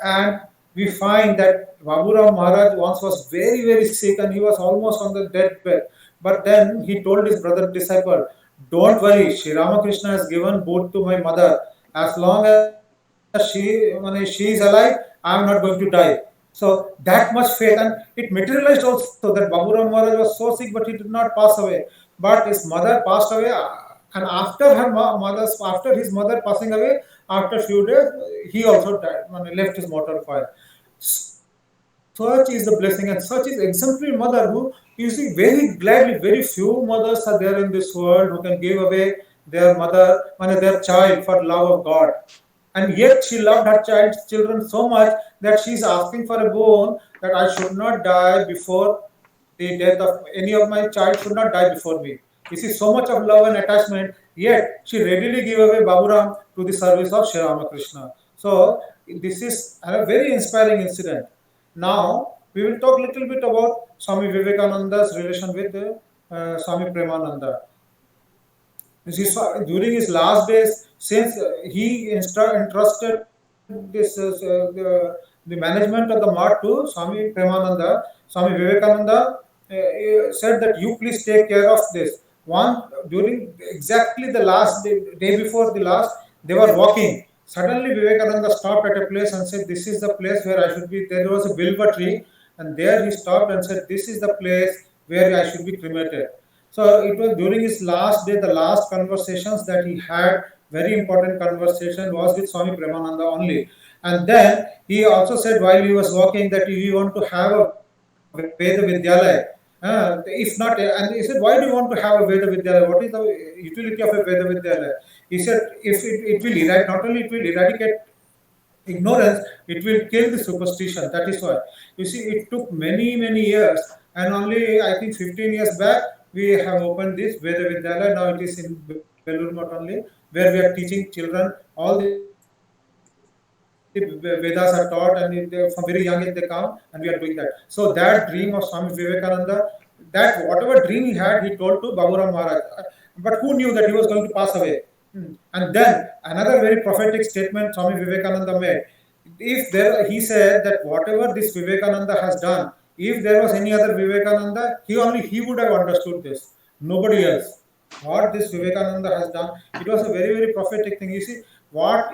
And we find that Baburam Maharaj once was very sick, and he was almost on the deathbed. But then he told his brother disciple, "Don't worry, Sri Ramakrishna has given both to my mother. As long as she is alive, I am not going to die." So that much faith, and it materialized also that Baburam Maharaj was so sick, but he did not pass away. But his mother passed away, and after his mother passing away, after few days, he also died. Left his mortal coil. Such is the blessing, and such is exemplary mother who, you see, very gladly, very few mothers are there in this world who can give away their their child for love of God. And yet she loved her children so much that she is asking for a boon, that I should not die before the death of any of my child should not die before me. You see, so much of love and attachment, yet she readily gave away Baburam to the service of Sri Ramakrishna. So this is a very inspiring incident. Now we will talk a little bit about Swami Vivekananda's relation with Swami Premananda. During his last days, since he entrusted the management of the mart to Swami Premananda, Swami Vivekananda said that you please take care of this. During exactly the last day before the last, they were walking. Suddenly, Vivekananda stopped at a place and said, "This is the place where I should be." There was a bilva tree, and there he stopped and said, "This is the place where I should be cremated." So it was during his last day, the last conversations that he had, very important conversation was with Swami Premananda only. And then he also said while he was walking that if you want to have a Veda Vidyalaya, if not, and he said, why do you want to have a Veda Vidyalaya? What is the utility of a Veda Vidyalaya? He said, if it will eradicate, not only it will eradicate ignorance, it will kill the superstition. That is why. You see, it took many, many years, and only I think 15 years back, we have opened this Veda Vidyalaya. Now it is in Belur Math only, where we are teaching children all the Vedas are taught, and from very young age they come, and we are doing that. So that dream of Swami Vivekananda, that whatever dream he had, he told to Baburam Maharaj. But who knew that he was going to pass away? And then another very prophetic statement Swami Vivekananda made. If there, he said that whatever this Vivekananda has done, if there was any other Vivekananda, he would have understood this. Nobody else. What this Vivekananda has done, it was a very, very prophetic thing. You see, what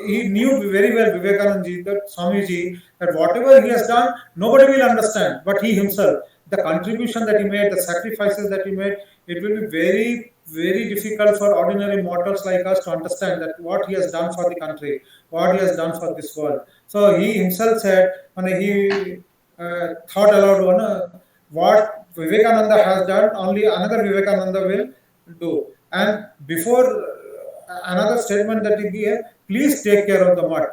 he knew very well, Vivekananda ji, that Swamiji, that whatever he has done, nobody will understand, but he himself. The contribution that he made, the sacrifices that he made, it will be very, very difficult for ordinary mortals like us to understand that what he has done for the country, what he has done for this world. So he himself said, when he thought aloud, what Vivekananda has done, only another Vivekananda will do. And before another statement that he gave, please take care of the mud.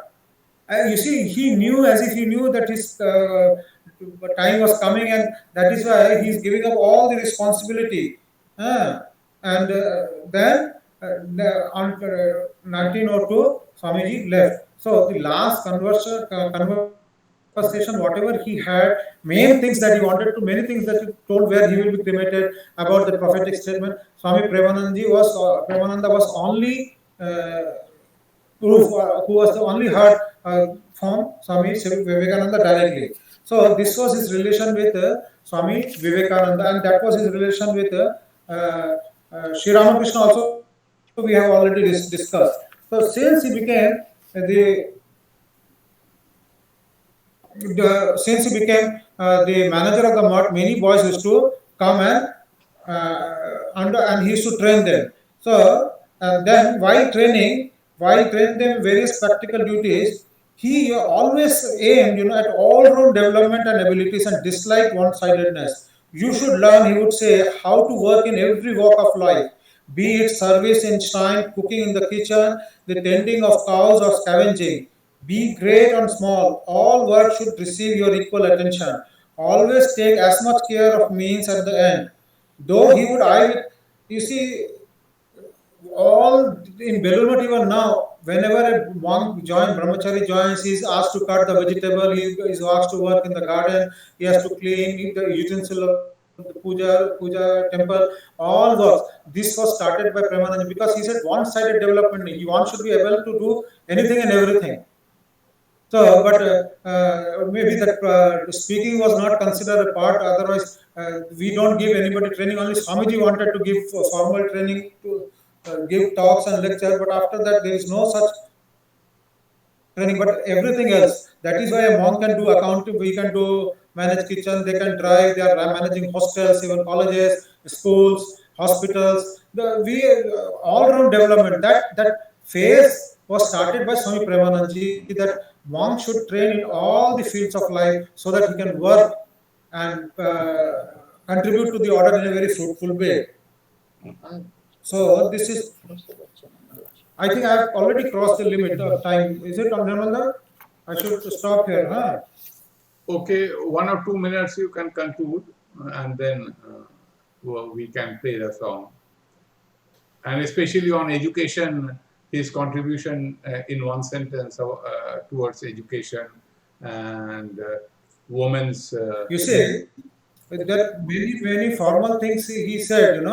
You see, he knew, as if he knew that his time was coming, and that is why he is giving up all the responsibility. And then on 1902, Swamiji left. So the last conversation, whatever he had, main things that he wanted to, many things that he told where he will be cremated, about the prophetic statement. Swami Premananda was only who was the only heard from Swami Vivekananda directly. So this was his relation with Swami Vivekananda, and that was his relation with Sri Ramakrishna also. We have already discussed. So since he became since he became the manager of the mart, many boys used to come and he used to train them. So then while training them in various practical duties, he always aimed, at all-round development and abilities and disliked one-sidedness. You should learn, he would say, how to work in every walk of life, be it service in shrine, cooking in the kitchen, the tending of cows or scavenging. Be great and small, all work should receive your equal attention. Always take as much care of means at the end. Though he would eye, you see, all in Belur even now, whenever a monk brahmachari joins, he is asked to cut the vegetable, he is asked to work in the garden, he has to clean the utensil of the puja temple, all works. This was started by Premanand because he said one-sided development. One should be able to do anything and everything. So, but maybe that speaking was not considered a part. Otherwise, we don't give anybody training. Only Swamiji wanted to give formal training to give talks and lecture. But after that, there is no such training. But everything else, that is why a monk can do accounting. We can do manage kitchen. They can drive. They are managing hostels, even colleges, schools, hospitals. All-round development. That phase was started by Swami Premanandji, that monk should train in all the fields of life so that he can work and contribute to the order in a very fruitful way. So this is, I think I have already crossed the limit of time. Is it, Nirmala? I should stop here, huh? Okay, 1 or 2 minutes you can conclude, and then we can play the song. And especially on education, his contribution in one sentence towards education and women's. You see, that many formal things he said.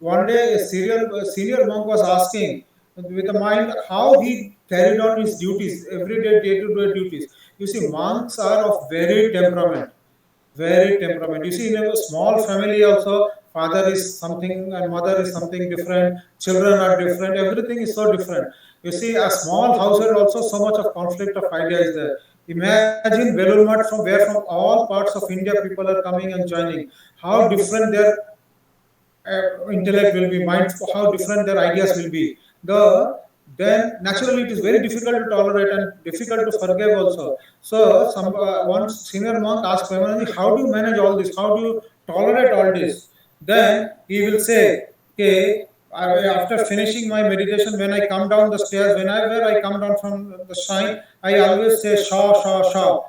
One day a senior monk was asking with a mind how he carried on his duties, everyday day-to-day duties. You see, monks are of varied temperament. Very temperament. You see, in a small family also, father is something and mother is something different, children are different, everything is so different. You see, a small household also so much of conflict of idea is there. Imagine Belur Math from where from all parts of India people are coming and joining. How different their intellect will be, mind, how different their ideas will be. Then naturally it is very difficult to tolerate and difficult to forgive also. So one senior monk asked Premananji, how do you manage all this? How do you tolerate all this? Then he will say, okay, after finishing my meditation, when I come down the stairs, whenever I come down from the shrine, I always say Shaw, Shaw, Shaw.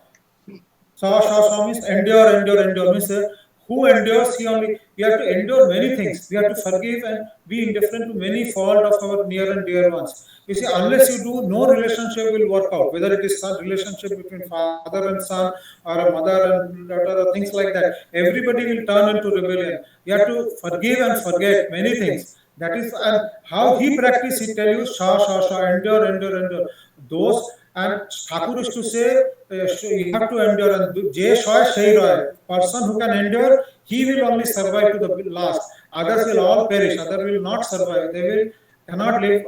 Shaw means endure, endure, endure. Means who endures, he only. We have to endure many things. We have to forgive and be indifferent to many fault of our near and dear ones. You see, unless you do, no relationship will work out. Whether it is a relationship between father and son, or a mother and daughter, or things like that, everybody will turn into rebellion. You have to forgive and forget many things. That is, and how he practice, he tell you, Shaw, endure, endure, endure. Those, and Thakur is to say, you have to endure, and Jay Shoy Shai Roy, person who can endure, he will only survive to the last. Others will all perish, others will not survive. They will cannot live.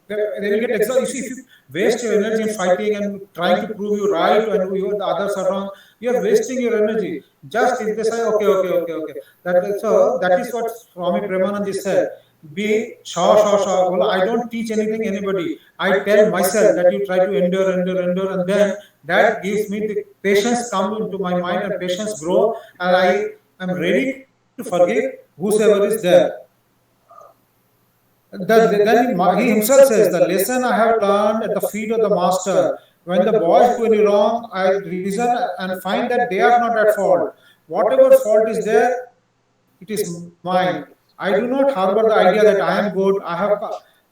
They will get exhausted. You see, if you waste your energy in fighting and trying to prove you right and the others are wrong, you are wasting your energy. Just if they say, okay. That is what Swami Premanandi said. Be shaw. Well, I don't teach anything anybody. I tell myself that you try to endure, and then that gives me the patience come into my mind and patience grow, and I am ready to forgive whosoever is there. Then he himself says, the lesson I have learned at the feet of the master. When the boys do any wrong, I reason and find that they are not at fault. Whatever fault is there, it is mine. I do not harbor the idea that I am good.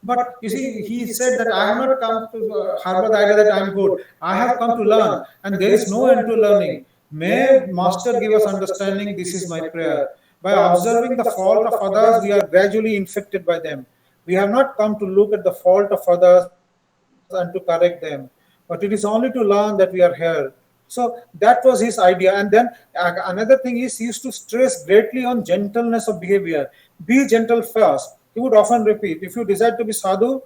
But you see, he said that I have not come to harbor the idea that I am good. I have come to learn, and there is no end to learning. May Master give us understanding. This is my prayer. By observing the fault of others, we are gradually infected by them. We have not come to look at the fault of others and to correct them, but it is only to learn that we are here. So that was his idea. And then another thing is, he used to stress greatly on gentleness of behavior. Be gentle first. He would often repeat, if you desire to be sadhu,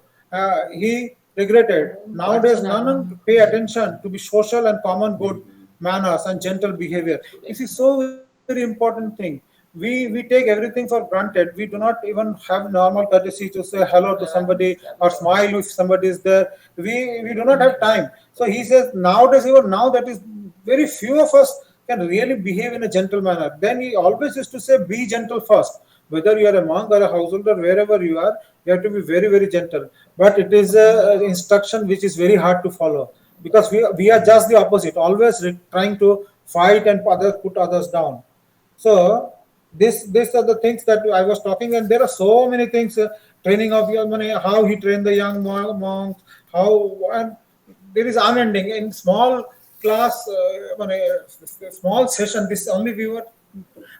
he regretted. Nowadays, none pay attention to be social and common good manners and gentle behavior. This is so very important thing. We take everything for granted. We do not even have normal courtesy to say hello to somebody or smile if somebody is there. We do not have time. So he says nowadays, even now, that is very few of us can really behave in a gentle manner. Then he always used to say, be gentle first. Whether you are a monk or a householder, wherever you are, you have to be very, very gentle. But it is an instruction which is very hard to follow, because we are just the opposite, always trying to fight and put others down. So these are the things that I was talking, and there are so many things. Training of young money, how he trained the young monks, how, and there is unending in small class, small session. This only we were.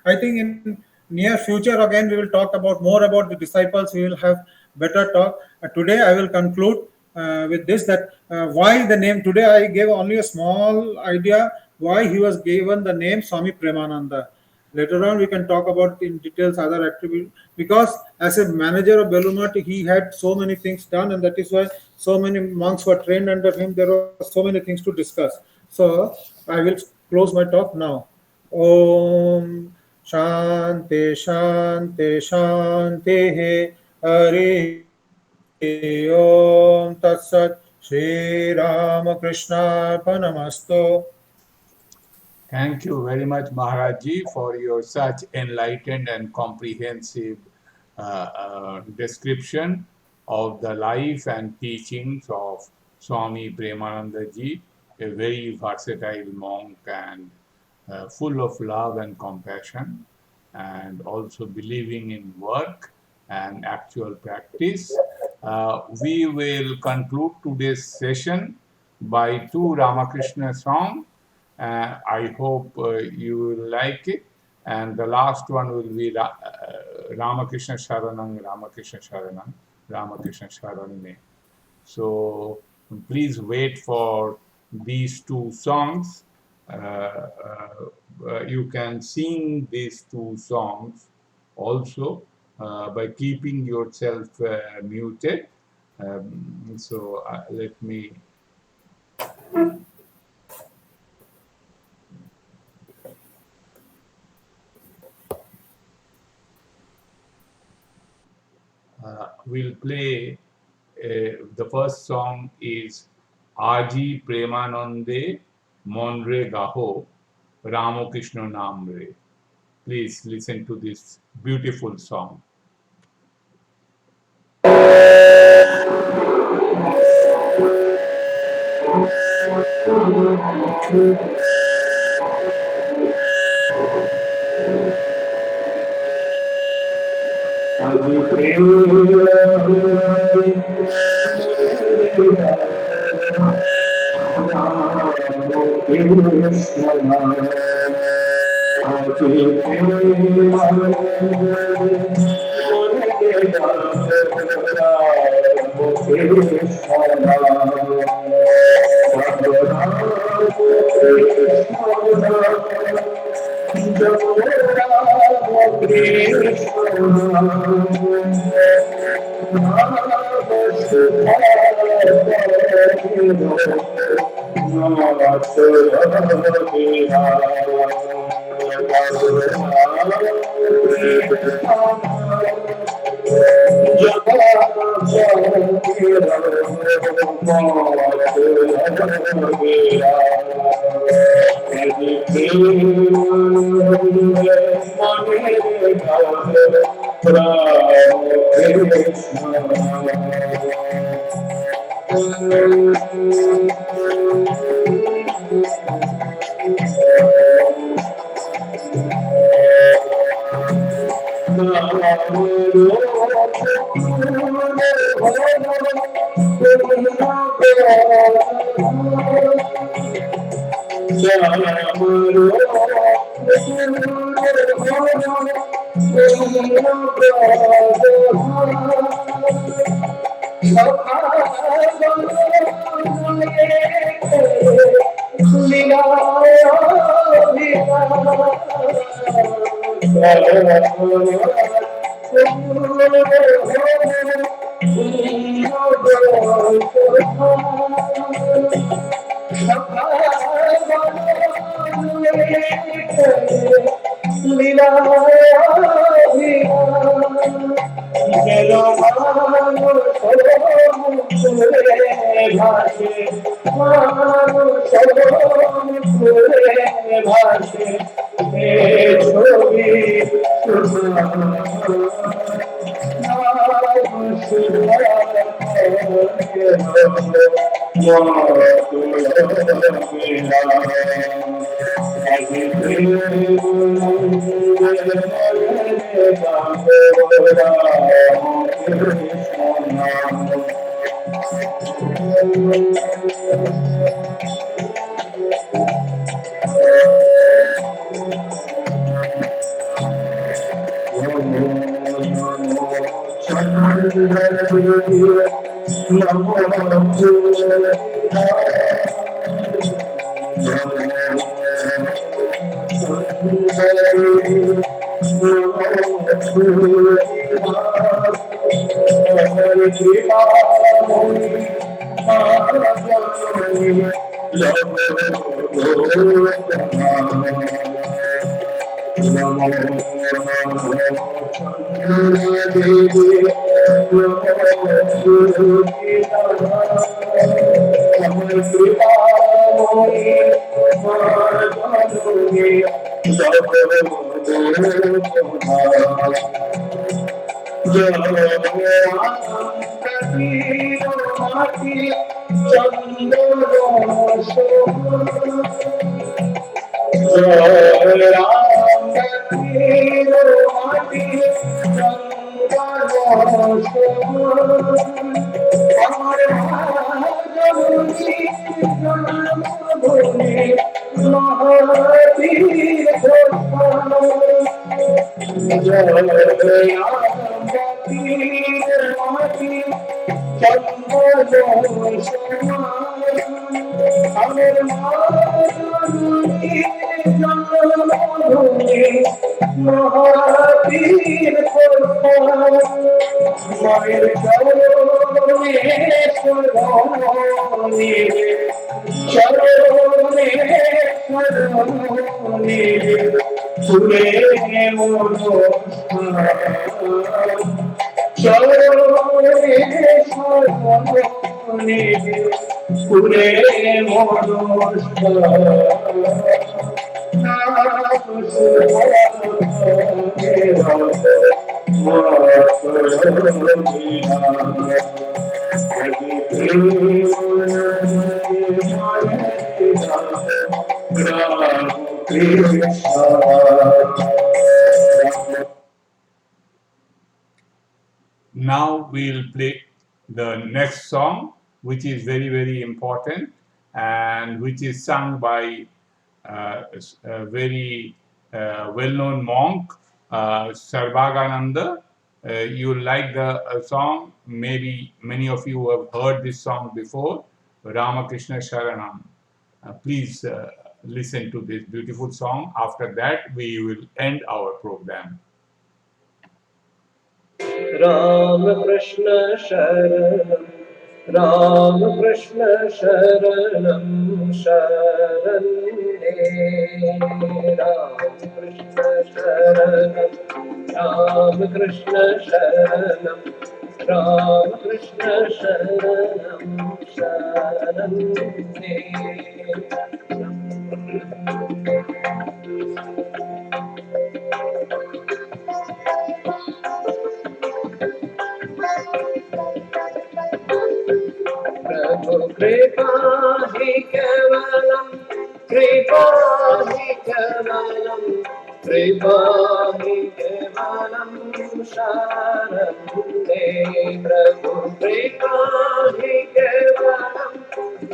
I think in near future again we will talk about more about the disciples. We will have better talk. Today I will conclude with this, that why the name. Today I gave only a small idea why he was given the name Swami Premananda. Later on, we can talk about in details other attributes, because as a manager of Belur Math, he had so many things done, and that is why so many monks were trained under him. There were so many things to discuss. So I will close my talk now. Om Shanti Shanti Shanti Hari Om Tat Sat Shri Ramakrishna Panamasto. Thank you very much, Maharajji, for your such enlightened and comprehensive description of the life and teachings of Swami Premanandaji, a very versatile monk and full of love and compassion, and also believing in work and actual practice. We will conclude today's session by two Ramakrishna songs. I hope you will like it. And the last one will be Ramakrishna Sharanam, Ramakrishna Sharanam, Ramakrishna Sharanam. So please wait for these two songs. You can sing these two songs also by keeping yourself muted. So let me. We'll play. The first song is Aji Premanande Monre Gaho Ramo Krishna Namre. Please listen to this beautiful song. মায়ের চরণে শরণে চরণে শরণে ফুলে মন চরণে শরণে ফুলে মন Now we'll play the next song, which is very, very important and which is sung by a very well-known monk, Sarvagananda. You'll like the song. Maybe many of you have heard this song before, Ramakrishna Sharanam. Please listen to this beautiful song. After that, we will end our program. Ram Krishna शरणं राम कृष्ण शरणं शरण्ये राम कृष्ण शरणं राम कृष्ण शरणं राम कृष्ण शरणं शरण्ये प्रभु कृपा हि केवलं कृपा हि केवलं कृपा हि केवलं शरण्ये प्रभु कृपा हि केवलं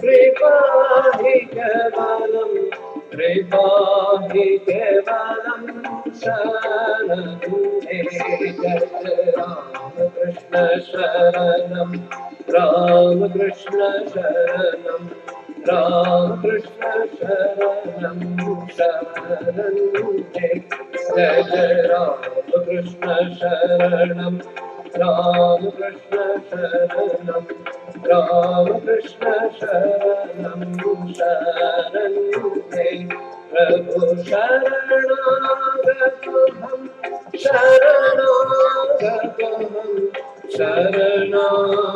कृपा हि केवलं कृपा हि केवलं शरण्ये जय राम कृष्ण शरणं राम कृष्ण शरणं राम कृष्ण शरणं शरण्ये जय जय राम कृष्ण शरणं राम कृष्ण शरणं राम कृष्ण शरणं शरण्ये प्रभु शरणागतहं शरणागतहं शरणागतहं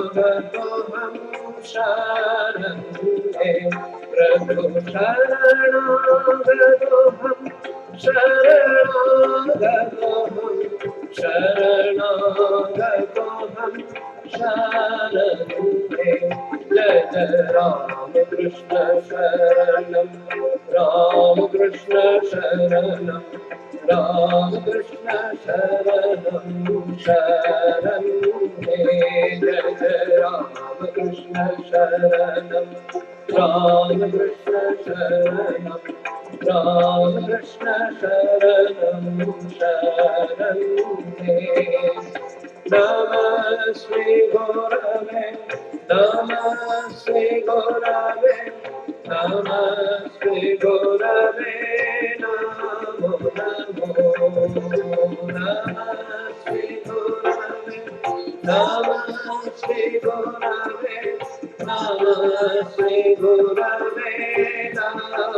शरण्ये प्रभु शरणागतहं शरणागतहं शरणागतहं शरण्ये जय जय राम कृष्ण शरणं राम कृष्ण शरणं राम कृष्ण शरणं शरण्ये जय जय राम कृष्ण शरणं राम कृष्ण शरणं राम कृष्ण शरणं शरण्ये नमः श्री गुरवे नमः श्री गुरवे नमः श्री गुरवे नमो नमो नमः श्री गुरवे नमः श्री गुरवे नमः श्री गुरवे नमो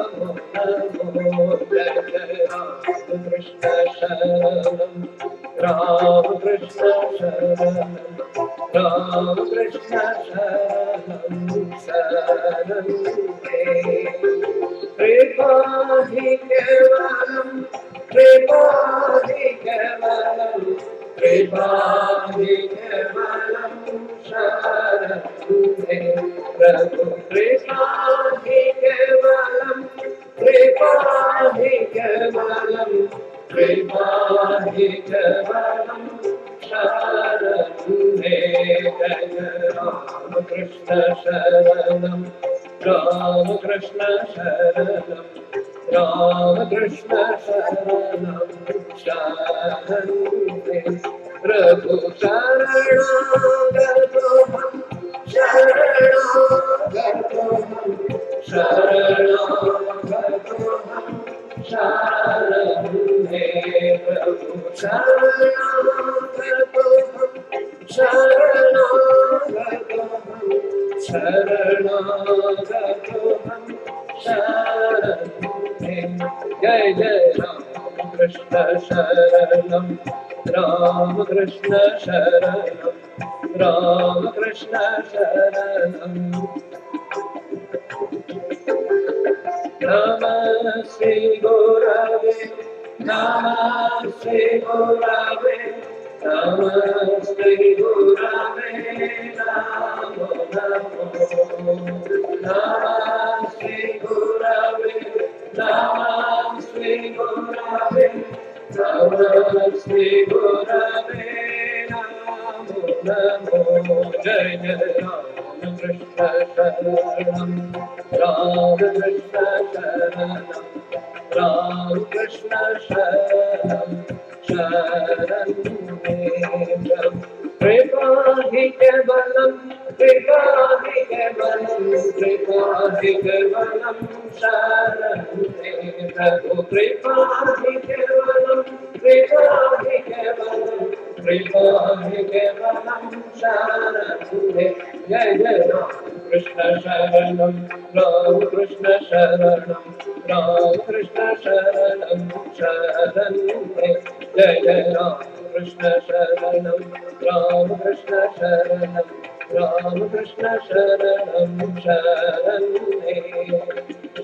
नमो जय जय राम कृष्ण शरणं राम कृष्ण शरणं राम कृष्ण शरणं शरण्ये कृपा हि केवलं कृपा हि केवलं कृपा हि केवलं शरण्ये प्रभु कृपा हि केवलं कृपा हि केवलं कृपा हि केवलं शरण्ये जय राम कृष्ण शरणं राम कृष्ण शरणं राम कृष्ण शरणं शरण्ये प्रभु शरणागतहं शरणागतहं शरणागतहं शरण्ये प्रभु शरणागतहं शरणागतोऽहं शरणे जय जय राम कृष्ण शरणं राम कृष्ण शरणं राम कृष्ण शरणं नमः श्री गुरवे नमः श्री गुरवे नमः श्री गुरवे नमो नमो नमः श्री गुरवे नमः श्री गुरवे नमः श्री गुरवे नमो नमो जय जय राम कृष्ण शरणं राम कृष्ण शरणं राम कृष्ण शरणं शरणं कृपा हि केवलं कृपा हि केवलं कृपा हि केवलं शरणं प्रभु कृपा हि केवलं कृपा हि केवलं कृपा हि केवलं शरणं जय जय राम कृष्ण शरणं राम कृष्ण शरणं राम कृष्ण शरणं शरणं जय जय राम कृष्ण शरणं राम कृष्ण शरणं राम कृष्ण शरणं शरणं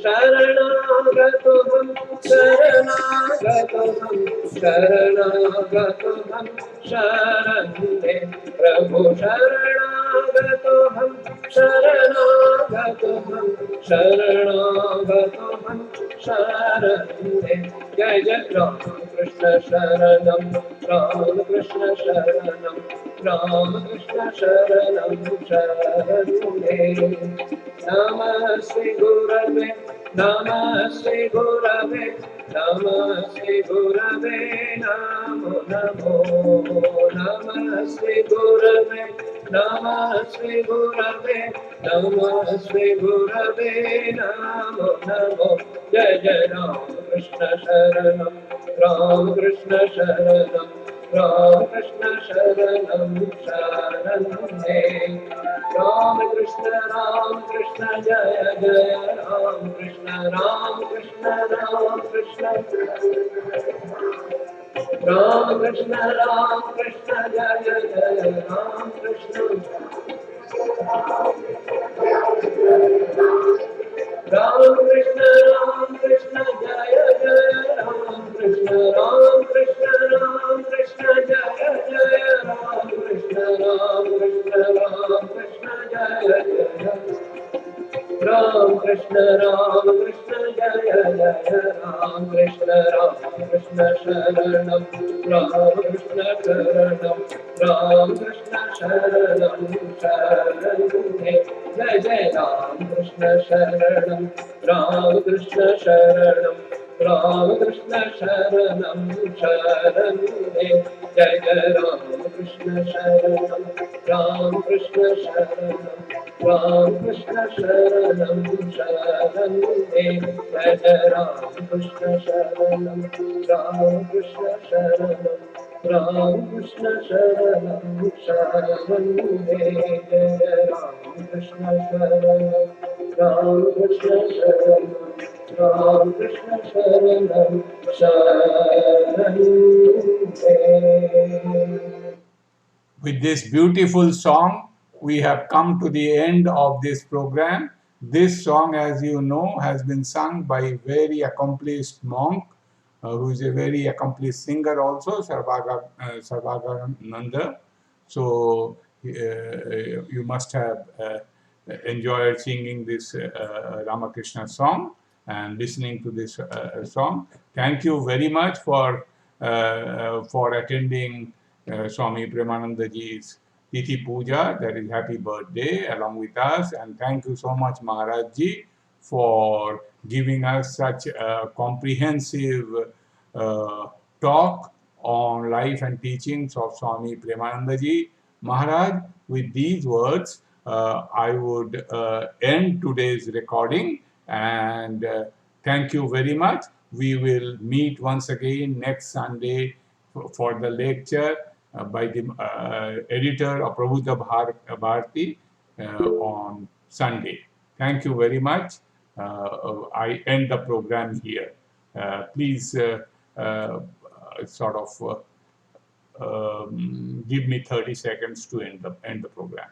शरणागतोऽहं शरणागतोऽहं शरणागतोऽहं शरणे प्रभु शरणागतोऽहं शरणागतोऽहं शरणागतोऽहं शरणे जय जय राम कृष्ण शरणं राम कृष्ण शरणं राम कृष्ण शरणं शरणे नमः श्री गुरवे नमः श्री गुरवे नमः श्री गुरवे नमो नमो नमः श्री गुरवे नमः श्री गुरवे नमः श्री गुरवे नमो नमो जय जय राम कृष्ण शरणं राम कृष्ण शरणं राम कृष्ण शरणं शरणं राम कृष्ण जय जय राम कृष्ण राम कृष्ण राम कृष्ण राम कृष्ण जय जय राम कृष्ण राम कृष्ण जय जय राम कृष्ण जय जय राम कृष्ण जय जय राम कृष्ण जय जय राम कृष्ण शरणं राम कृष्ण शरणं राम कृष्ण शरणं शरणं जय जय राम कृष्ण शरणं राम कृष्ण शरणं राम कृष्ण शरणं शरणं जय जय राम कृष्ण शरणं राम कृष्ण शरणं राम कृष्ण शरणं शरणं जय जय राम कृष्ण शरणं राम कृष्ण शरणं राम कृष्ण शरणं शरणं जय जय राम कृष्ण शरणं राम कृष्ण शरणं राम कृष्ण शरणं शरणं With this beautiful song, we have come to the end of this program. This song, as you know, has been sung by a very accomplished monk who is a very accomplished singer also, Sarvagananda. So you must have enjoyed singing this Ramakrishna song and listening to this song. Thank you very much for attending Swami Premananda ji's Tithi Puja, that is happy birthday, along with us. And thank you so much, Maharaj ji, for giving us such a comprehensive uh, talk on life and teachings of Swami Premananda ji. Maharaj, with these words, I would end today's recording and thank you very much. We will meet once again next Sunday for the lecture by the editor of Prabhupada Bharati on Sunday. Thank you very much. I end the program here. Please sort of give me 30 seconds to end the program.